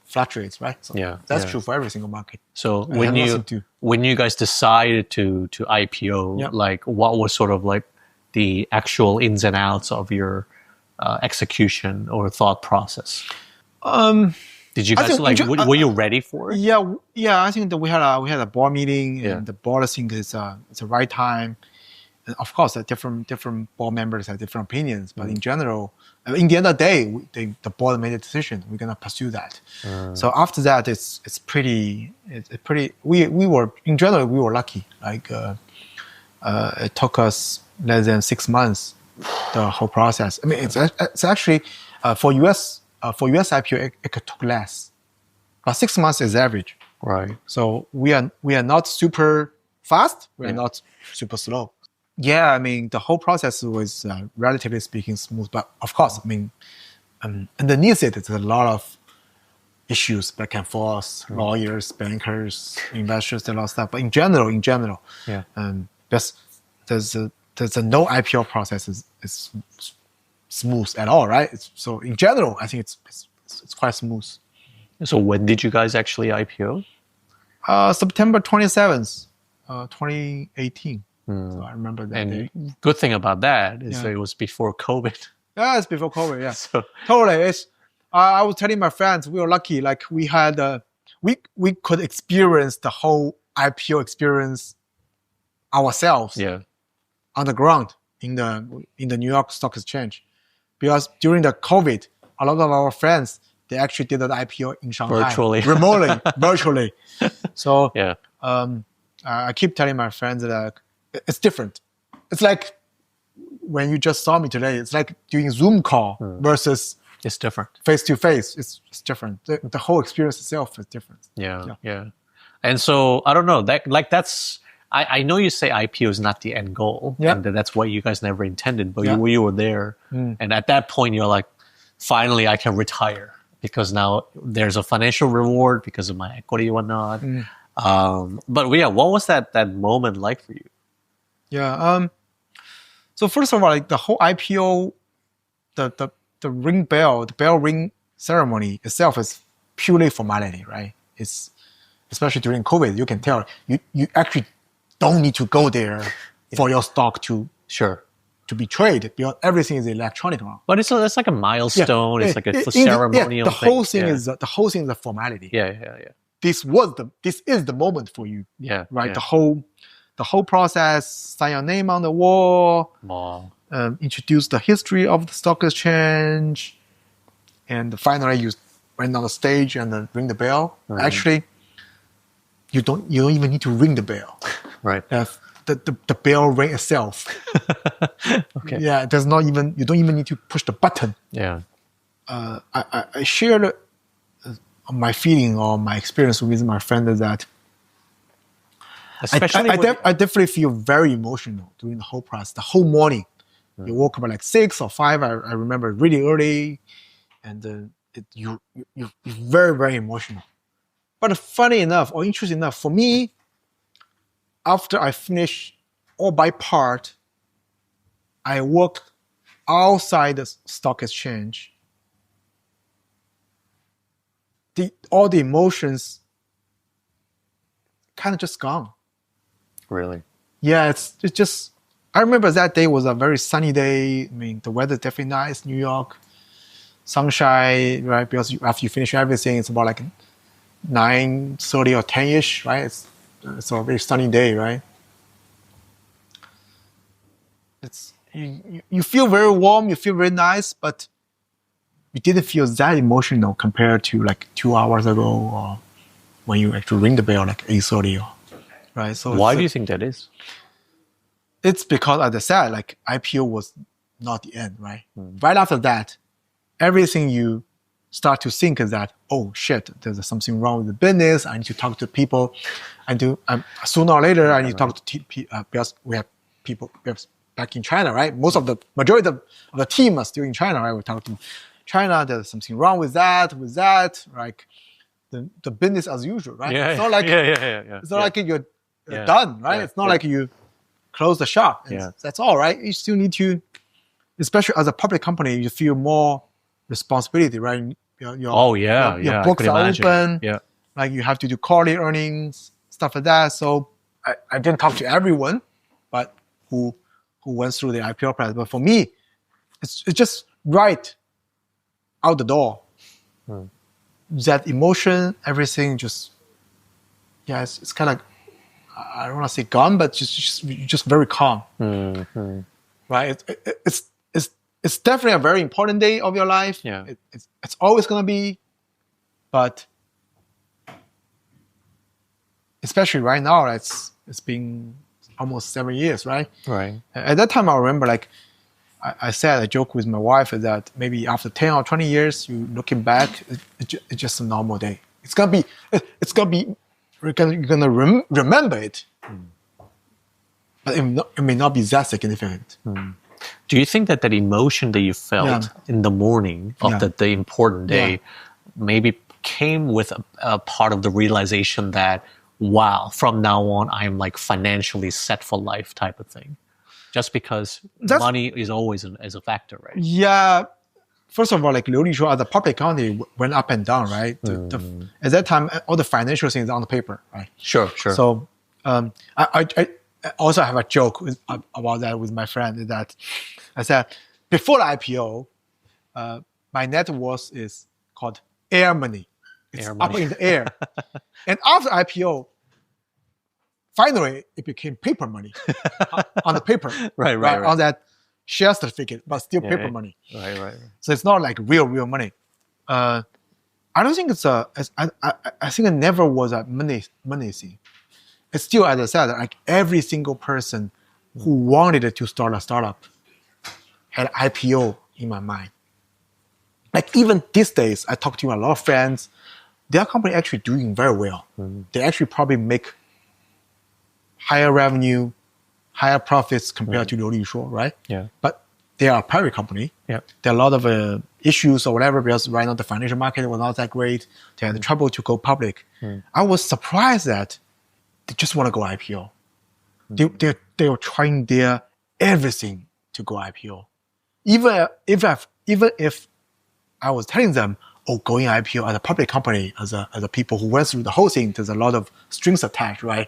fluctuates, right? So that's true for every single market. So when you guys decided to IPO, like what was sort of like the actual ins and outs of your execution or thought process? Did you guys were you ready for it? Yeah. I think that we had a board meeting, and the board thinks it's the right time. And of course, different board members have different opinions, but in general, in the end of the day, the board made a decision. We're gonna pursue that. So after that, it's pretty. We were lucky. Like it took us less than 6 months, the whole process. I mean, it's actually for US IPO it could took less, but 6 months is average. Right. So we are not super fast. We are not super slow. Yeah, I mean the whole process was relatively speaking smooth, but of course, I mean, underneath it, there's a lot of issues back and forth, lawyers, bankers, investors, a lot of stuff. But in general, there's no IPO process is smooth at all, right? So in general, I think it's quite smooth. So when did you guys actually IPO? September 27th, 2018. So I remember that day. Good thing about that is that it was before COVID. Yeah, it's before COVID. Yeah, so. Totally. I was telling my friends we were lucky. Like we had we could experience the whole IPO experience ourselves. Yeah. On the ground in the New York Stock Exchange, because during the COVID, a lot of our friends they actually did an IPO in Shanghai remotely, virtually. So I keep telling my friends that it's different. It's like when you just saw me today. It's like doing Zoom call versus it's different face to face. It's different. The whole experience itself is different. Yeah. And so I don't know that's. I know you say IPO is not the end goal, and that's what you guys never intended, but you were there. And at that point, you're like, finally, I can retire because now there's a financial reward because of my equity and whatnot. But what was that moment like for you? Yeah. So first of all, like the whole IPO, the bell ring ceremony itself is purely formality, right? It's especially during COVID, you can tell you actually don't need to go there for your stock to be traded because everything is electronic now. But it's like a milestone. It's like a ceremonial the whole thing. Is the whole thing is a formality. Yeah. This is the moment for you. Yeah. Right. Yeah. The whole process. Sign your name on the wall. Wow. Introduce the history of the stock exchange, and finally you went on the stage and then ring the bell. Actually, you don't even need to ring the bell. Right. The bell ring itself. Okay. Yeah, you don't even need to push the button. Yeah. I shared my feeling or my experience with my friend is that I definitely feel very emotional during the whole process, the whole morning. You woke up at like 6 or 5. I remember really early, and you're very, very emotional. But funny enough or interesting enough, for me, after I finished all by part, I worked outside the stock exchange. All the emotions kind of just gone. Really? Yeah, it's just. I remember that day was a very sunny day. I mean, the weather definitely nice. New York, sunshine, right? Because after you finish everything, it's about like 9:30 or 10ish, right? It's a very sunny day, right? It's you feel very warm, you feel very nice, but you didn't feel that emotional compared to like 2 hours ago or when you actually ring the bell like 8:30, right? So why do you think that is? It's because, as I said, like IPO was not the end, right? Right after that, everything you start to think is that, oh shit, there's something wrong with the business. I need to talk to people. Sooner or later, I need to talk to because we have people back in China, right? Majority of the team are still in China, right? We talk to China. There's something wrong with that, like the business as usual, right? Yeah, it's not like it's not like you're done, right? It's not like you close the shop. That's all, right? You still need to, especially as a public company, you feel more responsibility, right? Your books are open. Yeah. Like you have to do quarterly earnings, stuff like that. So I didn't talk to everyone, but who went through the IPO process. But for me, it's just right out the door. That emotion, everything just, it's kind of, I don't want to say gone, but just very calm. Right? It's definitely a very important day of your life. Yeah. It's always going to be, but especially right now, it's been almost 7 years, right? Right. At that time, I remember, like, I said, I joke with my wife that maybe after 10 or 20 years, you looking back, it's just a normal day. It's gonna be, you're gonna remember it, but it may not be that significant. Do you think that emotion that you felt in the morning of the important day maybe came with a part of the realization that, wow, from now on, I'm like financially set for life type of thing? Just because money is always as a factor, right? Yeah. First of all, like Liulishuo as a public company went up and down, right? At that time, all the financial things are on the paper, right? Sure. So I also have a joke about that with my friend, that I said, before the IPO, my net worth is called air money. It's up in the air. And after IPO, finally, it became paper money on the paper. Right. On that share certificate, but still paper money. Right. So it's not like real money. I don't think I think it never was a money thing. It's still, as I said, like every single person who wanted to start a startup had IPO in my mind. Like even these days, I talk to a lot of friends. Their company actually doing very well. They actually probably make higher revenue, higher profits compared to Liulishuo, right? Yeah. But they are a private company. Yeah. There are a lot of issues or whatever, because right now the financial market was not that great. They had trouble to go public. I was surprised that they just want to go IPO. They were trying their everything to go IPO. Even if I was telling them, going IPO as a public company, as a people who went through the whole thing, there's a lot of strings attached, right?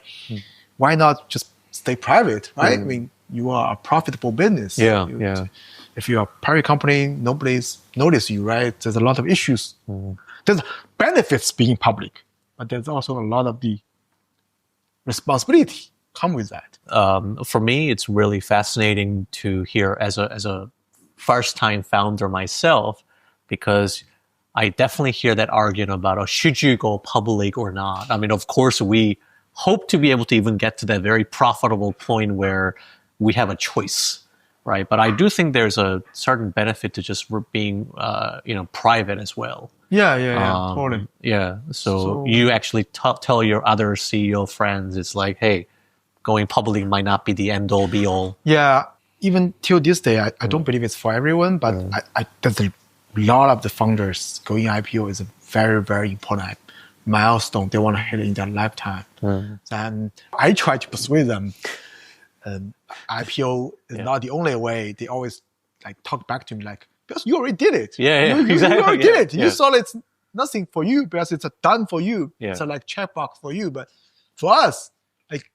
Why not just stay private, right? I mean, you are a profitable business. If you're a private company, nobody's noticed you, right? There's a lot of issues. There's benefits being public, but there's also a lot of the responsibility come with that. For me, it's really fascinating to hear as a first-time founder myself, because I definitely hear that argument about, should you go public or not? I mean, of course, we hope to be able to even get to that very profitable point where we have a choice, right? But I do think there's a certain benefit to just being, private as well. Yeah, totally. Yeah, so you actually tell your other CEO friends, it's like, hey, going public might not be the end all be all. Yeah, even till this day, I don't believe it's for everyone, but there's a lot of the founders going IPO is a very, very important milestone they want to hit in their lifetime. And I try to persuade them. IPO is not the only way. They always like talk back to me like, because you already did it. Exactly. You already did it. You saw it's nothing for you because it's done for you. It's a like checkbox for you. But for us, like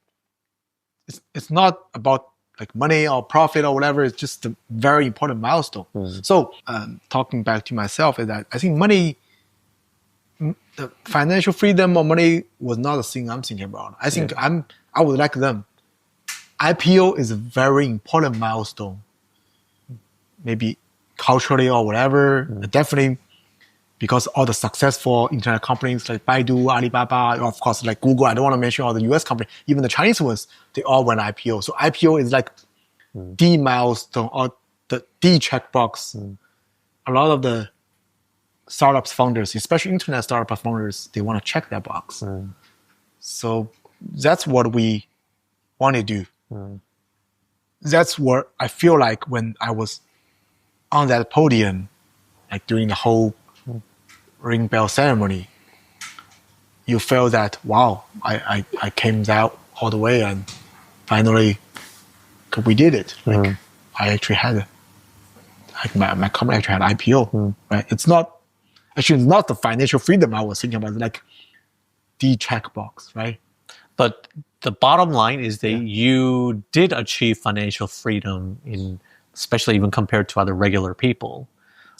it's not about like money or profit or whatever. It's just a very important milestone. So talking back to myself is that I think money, the financial freedom or money was not a thing I'm thinking about. I think I would like them. IPO is a very important milestone. Maybe culturally or whatever. Definitely because all the successful internet companies like Baidu, Alibaba, of course like Google, I don't want to mention all the US companies, even the Chinese ones, they all went IPO. So IPO is like the milestone or the checkbox. A lot of the startups founders, especially internet startup founders, they want to check that box. So that's what we want to do. That's what I feel like when I was on that podium, like during the whole ring bell ceremony, you feel that, wow, I came out all the way and finally we did it. Like I actually had like my company actually had IPO, right? It's not the financial freedom I was thinking about, like the checkbox, right? But the bottom line is that you did achieve financial freedom especially even compared to other regular people.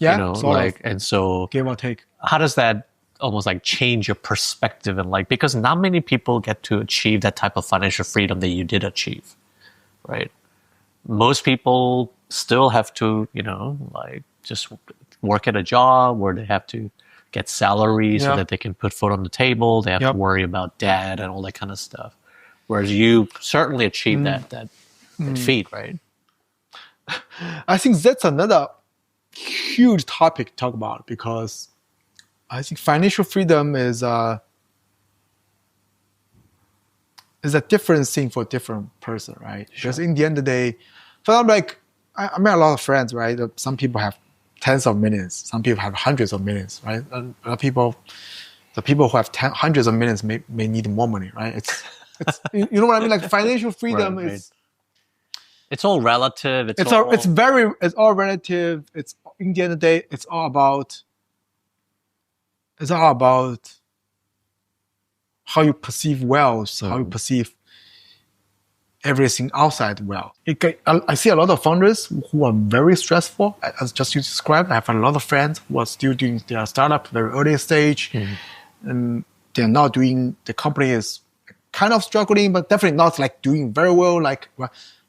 And so give or take. How does that almost like change your perspective and like, because not many people get to achieve that type of financial freedom that you did achieve, right? Most people still have to, like just work at a job where they have to get salary so that they can put food on the table. They have to worry about debt and all that kind of stuff. Whereas you certainly achieved that feat, right? I think that's another huge topic to talk about, because I think financial freedom is a different thing for a different person, right? Sure. Because in the end of the day, for example, like I met a lot of friends, right? Some people have tens of millions, some people have hundreds of millions, right? And the people who have hundreds of millions may need more money, right? It's you know what I mean? Like financial freedom is. It's all relative. It's all relative. It's in the end of the day, it's all about how you perceive wealth, how you perceive everything outside wealth. I see a lot of founders who are very stressful, as just you described. I have a lot of friends who are still doing their startup very early stage, and they're not doing. The company is kind of struggling, but definitely not like doing very well.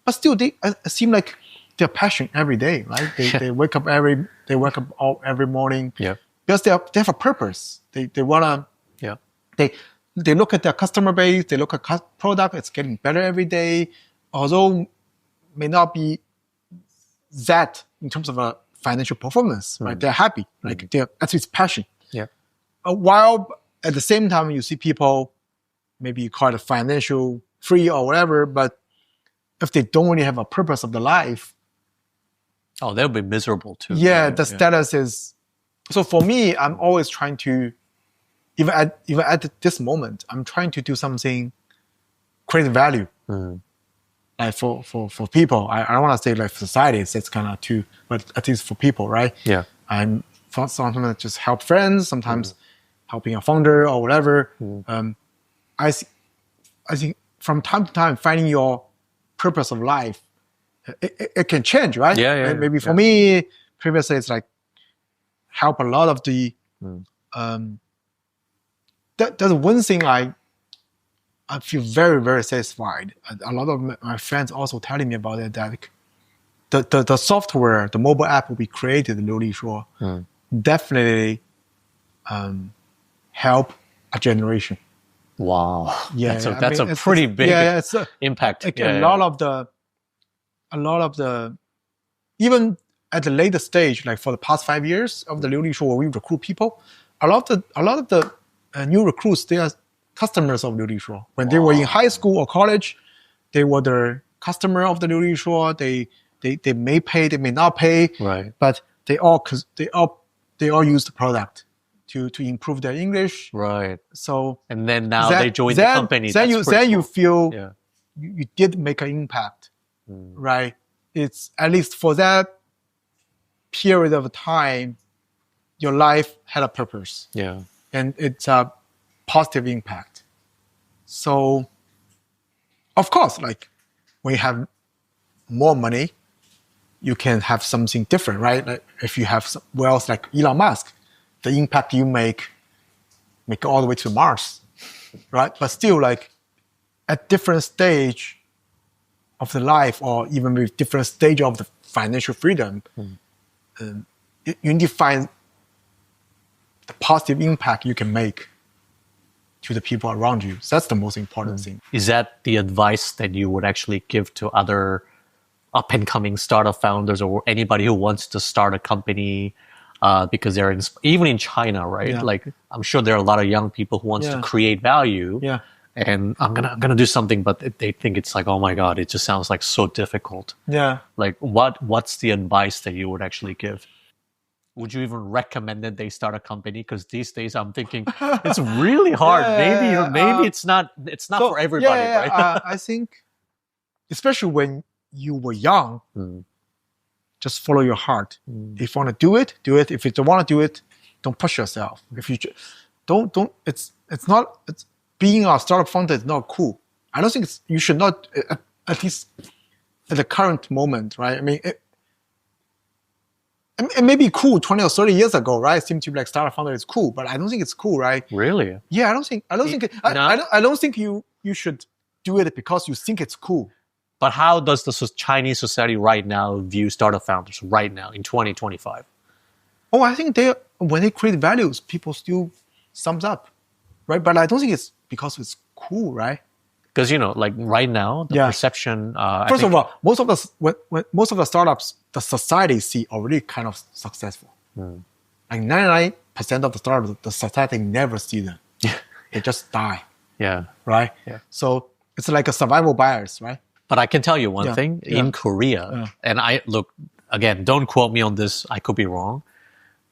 But still, they seem like they're passionate every day, right? They wake up every morning because they have a purpose. They wanna they look at their customer base, they look at product, it's getting better every day, although may not be that in terms of a financial performance, right? They're happy, like that's his passion. While at the same time, you see people, maybe you call it financial free or whatever, but if they don't really have a purpose of the life, they'll be miserable too. The status is. So for me, I'm always trying to, even at this moment, I'm trying to do something, create value, like for people. I don't want to say like for society, it's kind of too, but at least for people, right? I'm sometimes just help friends, sometimes helping a founder or whatever. I think from time to time, finding your purpose of life, it can change, right? Maybe for me, previously it's like help a lot of the. That's one thing I feel very, very satisfied. A lot of my friends also telling me about it, that the software, the mobile app we created, Liulishuo, definitely help a generation. Wow. That's a pretty big impact. Like a lot of the, even at the later stage, like for the past 5 years of the Liulishuo, where we recruit people, a lot of the new recruits, they are customers of Liulishuo. When they were in high school or college, they were the customer of the Liulishuo. They They may pay, they may not pay, Right. but they all use the product to improve their English. Right. So And then now they join the company. Then That's pretty you cool. feel Yeah. you did make an impact, right? It's at least for that period of time, your life had a purpose. Yeah. And it's a positive impact. So, of course, like when you have more money, you can have something different, right? Like if you have wealth like Elon Musk, the impact you make all the way to Mars, right? But still, like at different stage of the life, or even with different stage of the financial freedom, you need to find the positive impact you can make to the people around you. So that's the most important thing. Is that the advice that you would actually give to other up-and-coming startup founders or anybody who wants to start a company? Because they're even in China, right? Yeah. Like I'm sure there are a lot of young people who wants to create value. Yeah. And I'm gonna do something, but they think it's like, oh my god, it just sounds like so difficult. Yeah. Like what's the advice that you would actually give? Would you even recommend that they start a company? Because these days I'm thinking it's really hard. Maybe it's not for everybody, right? I think, especially when you were young, just follow your heart. If you want to do it, do it. If you don't want to do it, don't push yourself. If you don't, it's being a startup founder is not cool. I don't think you should not, at least at the current moment, right? I mean, it may be cool 20 or 30 years ago, right? It seemed to be like startup founder is cool, but I don't think it's cool, right? Really? Yeah, I don't think you should do it because you think it's cool. But how does the Chinese society right now view startup founders right now in 2025? Oh, I think when they create values, people still thumbs up, right? But I don't think it's because it's cool, right? Because like right now, the perception. First of all, most of the startups, the society see already kind of successful. Like 99% of the startups, the society never see them. They just die. Yeah. Right. Yeah. So it's like a survival bias, right? But I can tell you one thing in Korea, and I look again. Don't quote me on this. I could be wrong.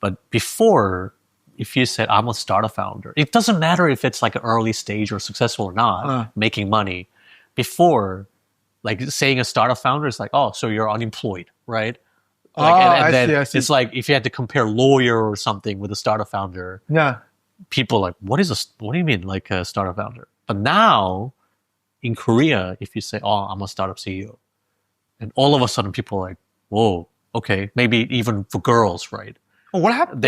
But before, if you said I'm a startup founder, it doesn't matter if it's like an early stage or successful or not, making money. Before, like saying a startup founder is like, oh, so you're unemployed, right? Like, I see. It's like if you had to compare lawyer or something with a startup founder, people like, what do you mean like a startup founder? But now in Korea, if you say, oh, I'm a startup CEO, and all of a sudden people are like, whoa, okay, maybe even for girls, right? Oh, what happened?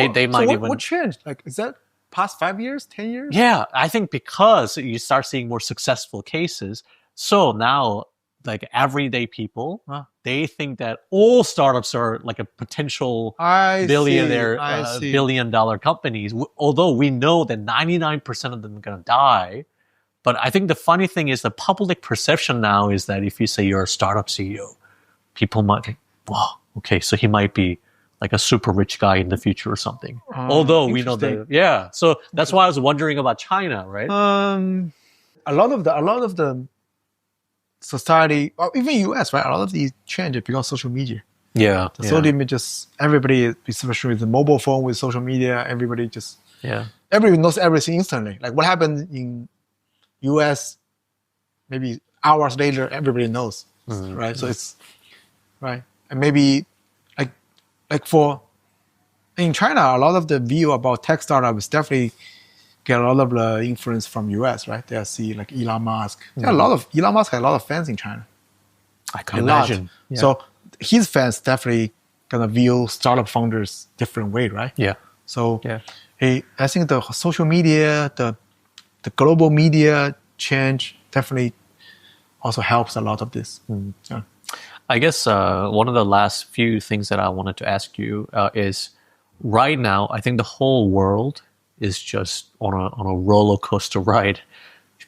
What changed? Like, is that past 5 years, 10 years? Yeah, I think because you start seeing more successful cases, so now like everyday people, they think that all startups are like a potential billion-dollar companies, although we know that 99% of them are going to die. But I think the funny thing is the public perception now is that if you say you're a startup CEO, people might think, wow, okay, so he might be like a super rich guy in the future or something. Although we know that, so that's why I was wondering about China, right? A lot of the society, or even US, right? A lot of these change because of social media. Yeah. Social media just, everybody, especially with the mobile phone, with social media, everybody knows everything instantly. Like what happened in US, maybe hours later, everybody knows, right? So it's, right. And maybe like in China, a lot of the view about tech startups definitely get a lot of the influence from US, right? They see like Elon Musk. Elon Musk had a lot of fans in China. I can imagine. Yeah. So his fans definitely gonna view startup founders different way, right? Yeah. So I think the social media, the global media change definitely also helps a lot of this. Yeah. I guess one of the last few things that I wanted to ask you is right now, I think the whole world is just on a roller coaster ride,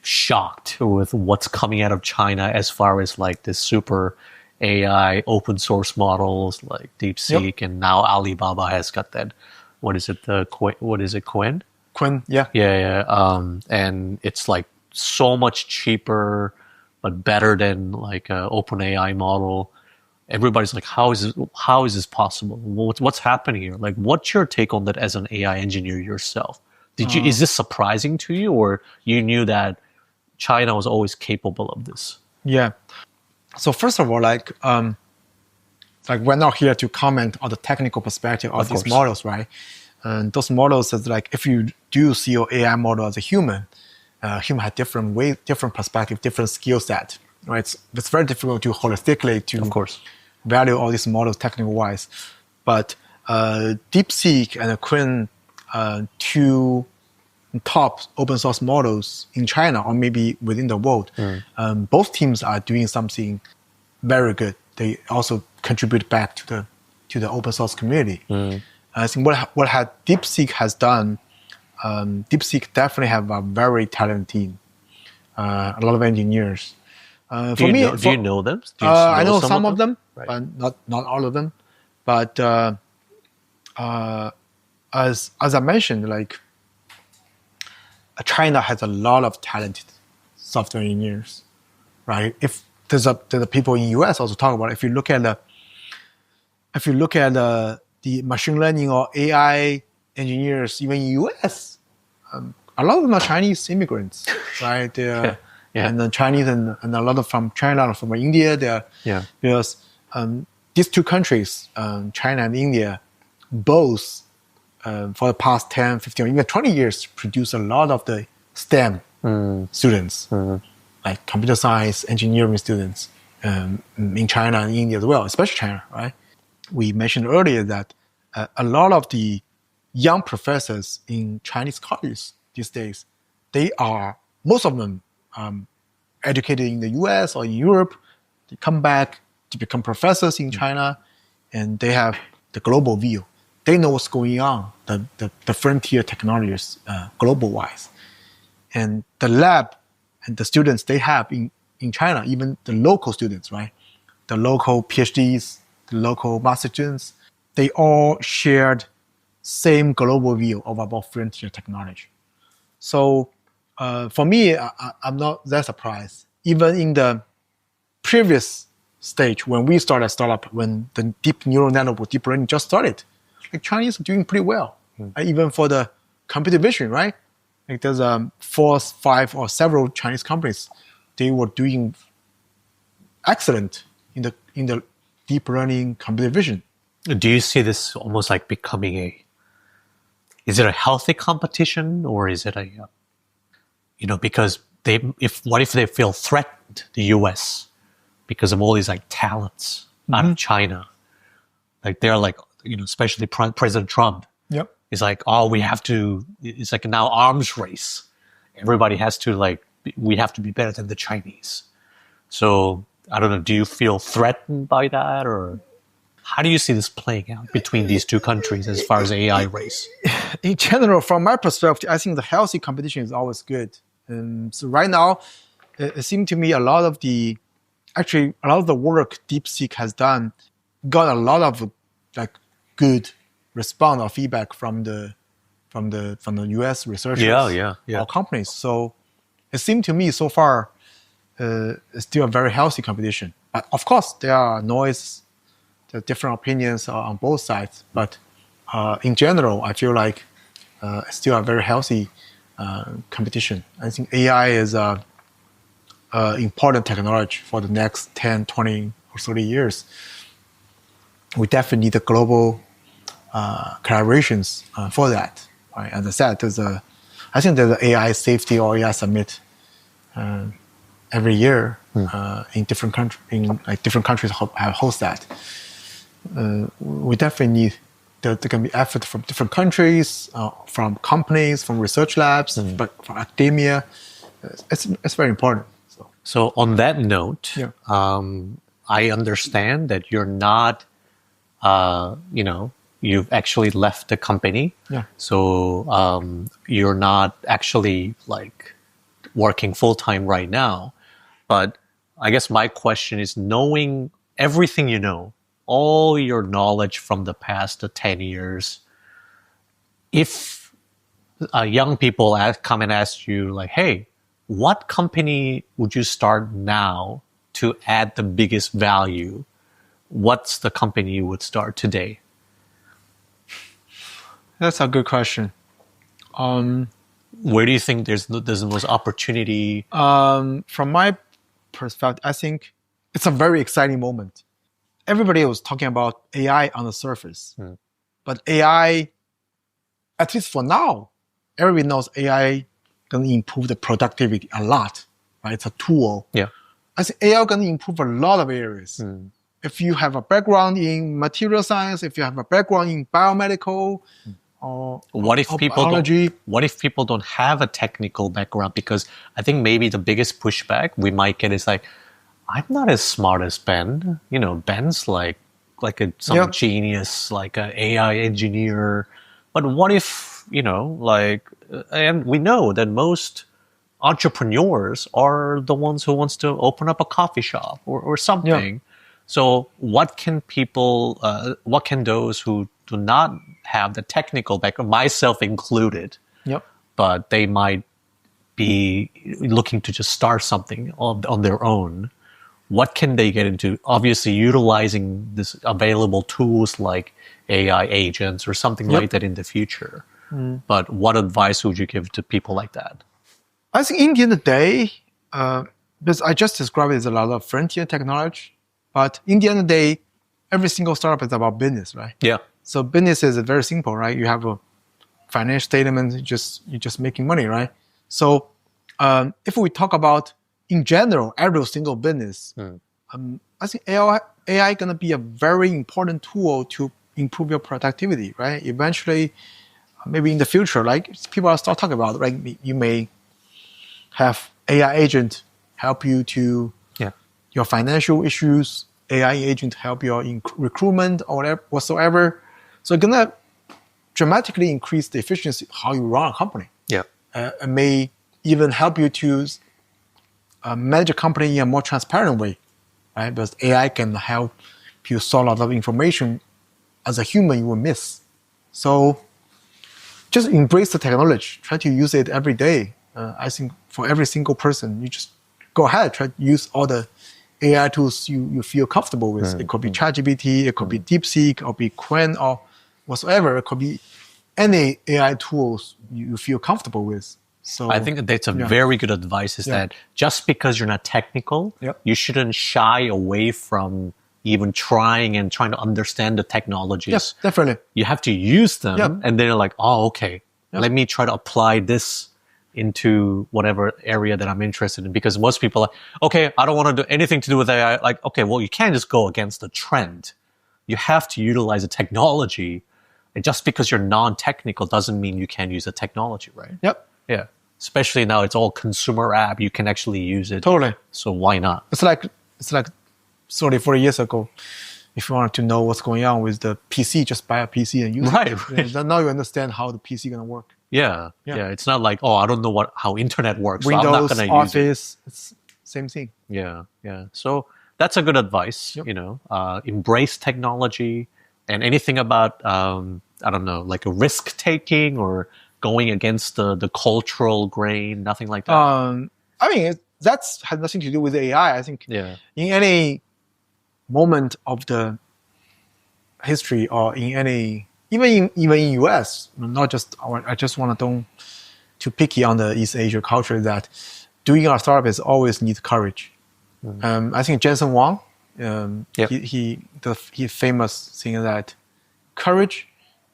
shocked with what's coming out of China as far as like this super AI open source models like DeepSeek, and now Alibaba has got that. What is it? Quen? Quen, yeah. And it's like so much cheaper, but better than like an OpenAI model. everybody's like, how is this possible? What's happening here? Like, what's your take on that as an AI engineer yourself? Is this surprising to you, or you knew that China was always capable of this? Yeah. So first of all, like we're not here to comment on the technical perspective of these models, right? And those models is like, if you do see your AI model as a human has different perspective, different skill set, right? It's very difficult to holistically to value all these models technical wise. But DeepSeek and Qwen, two top open source models in China or maybe within the world, both teams are doing something very good. They also contribute back to the open source community. I think what DeepSeek has done, DeepSeek definitely have a very talented team, a lot of engineers. Do you know them? I know some of them, right, but not all of them. But as I mentioned, like China has a lot of talented software engineers, right? If there's people in US also talk about it. If you look at the machine learning or AI engineers, even in US, a lot of them are Chinese immigrants, right? They're and then Chinese and a lot of from China or from India. Because these two countries, China and India, both for the past 10, 15, or even 20 years, produce a lot of the STEM students, like computer science, engineering students in China and India as well, especially China, right? We mentioned earlier that a lot of the young professors in Chinese colleges these days, most of them educated in the US or in Europe. They come back to become professors in China, and they have the global view. They know what's going on, the frontier technologies global-wise. And the lab and the students they have in China, even the local students, right? The local PhDs, the local master students, they all shared same global view of about frontier technology. So for me, I'm not that surprised. Even in the previous stage, when we started a startup, when the deep neural network, deep learning just started, like Chinese are doing pretty well. Even for the computer vision, right? Like there's 4, 5, or several Chinese companies, they were doing excellent in the deep learning computer vision. Do you see this almost like becoming is it a healthy competition, or is it because what if they feel threatened, the US, because of all these like talents out of China? Like they're like, especially President Trump. Yep. It's like, it's like now arms race. Everybody has to we have to be better than the Chinese. So I don't know, do you feel threatened by that, or how do you see this playing out between these two countries as far as AI race? In general, from my perspective, I think the healthy competition is always good. So right now, it seemed to me a lot of the work DeepSeek has done got a lot of like good response or feedback from the US researchers or companies. So it seemed to me so far it's still a very healthy competition. But of course, there are different opinions on both sides. But in general, I feel like it's still a very healthy competition. I think AI is an important technology for the next 10, 20, or 30 years. We definitely need the global collaborations for that. Right? As I said, I think there's an AI safety or AI summit every year in different countries. Different countries host that. We definitely need there can be effort from different countries, from companies, from research labs, but from academia. It's very important. So on that note, I understand that you're not, you've actually left the company. Yeah. So you're not actually like working full time right now. But I guess my question is, knowing everything you know, all your knowledge from the past 10 years, if young people come and ask you like, hey, what company would you start now to add the biggest value? what's the company you would start today? That's a good question. Where do you think there's the most opportunity? From my perspective, I think it's a very exciting moment. Everybody was talking about AI on the surface, but AI, at least for now, everybody knows AI can improve the productivity a lot. Right? It's a tool. Yeah. I think AI can improve a lot of areas. If you have a background in material science, if you have a background in biomedical, or what if biology. What if people don't have a technical background? Because I think maybe the biggest pushback we might get is like, I'm not as smart as Ben. You know, Ben's like some genius, like an AI engineer. But what if, you know, like, and we know that most entrepreneurs are the ones who wants to open up a coffee shop or something. So what can people, what can those who do not have the technical background, myself included, but they might be looking to just start something on their own, what can they get into? Obviously, utilizing this available tools like AI agents or something like that in the future. But what advice would you give to people like that? I think in the end of the day, because I just described it as a lot of frontier technology, but in the end of the day, every single startup is about business, right? Yeah. So business is very simple, right? You have a financial statement, you're just making money, right? So if we talk about, in general, every single business, I think AI going to be a very important tool to improve your productivity, right? Eventually, maybe in the future, like people are start talking about, right? You may have AI agent help you to your financial issues, AI agent help your recruitment or whatever, whatsoever. So it's gonna dramatically increase the efficiency of how you run a company. Yeah. It may even help you to manage a company in a more transparent way, right? Because AI can help you solve a lot of information as a human you will miss. So just embrace the technology. Try to use it every day. I think for every single person, you just go ahead, try to use all the AI tools you feel comfortable with. It could be ChatGPT, it could be DeepSeek, it could be Qwen, or whatsoever. It could be any AI tools you feel comfortable with. So I think that's a very good advice is that just because you're not technical, you shouldn't shy away from even trying to understand the technologies. Yes, definitely. You have to use them and then you're like, oh, okay, let me try to apply this into whatever area that I'm interested in. Because most people are like, okay, I don't want to do anything to do with AI. Like, okay, well, you can't just go against the trend. You have to utilize the technology. And just because you're non-technical doesn't mean you can't use the technology, right? Yep. Yeah. Especially now it's all consumer app. You can actually use it. Totally. So why not? It's like 30, 40 years ago. If you want to know what's going on with the PC, just buy a PC and use it. Right. Now you understand how the PC is going to work. Yeah. It's not like, oh, I don't know how internet works. Windows, so I'm not going to use it. Office, it's same thing. Yeah. So that's a good advice. Embrace technology and anything about, I don't know, like a risk taking or going against the cultural grain, nothing like that. I mean, that's has nothing to do with AI. I think in any moment of the history or in any, even in US, not just I just want to don't too picky on the East Asia culture that doing a startup is always need courage. I think Jensen Huang, he famous thing that courage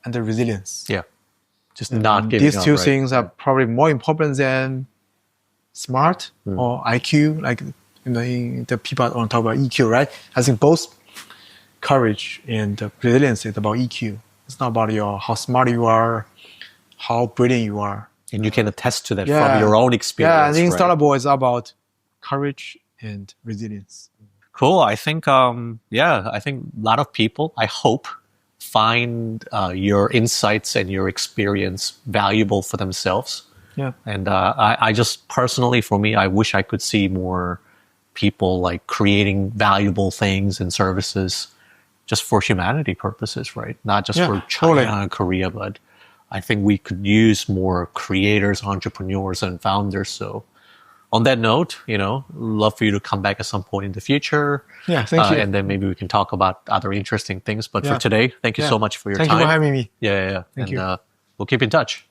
and the resilience. Yeah. Just not giving these up, two right? things are probably more important than smart or IQ. Like the people don't talk about EQ, right? I think both courage and resilience is about EQ. It's not about how smart you are, how brilliant you are. And you can attest to that from your own experience. Yeah, I think Startup Boy is about courage and resilience. Cool. I think, I think a lot of people, I hope, find your insights and your experience valuable for themselves. Yeah. And I just personally, for me, I wish I could see more people like creating valuable things and services just for humanity purposes, right? Not just for China and Korea, but I think we could use more creators, entrepreneurs, and founders. So on that note, love for you to come back at some point in the future. Yeah, thank you. And then maybe we can talk about other interesting things. But for today, thank you so much for your time. Thank you for having me. Yeah. Thank and you. We'll keep in touch.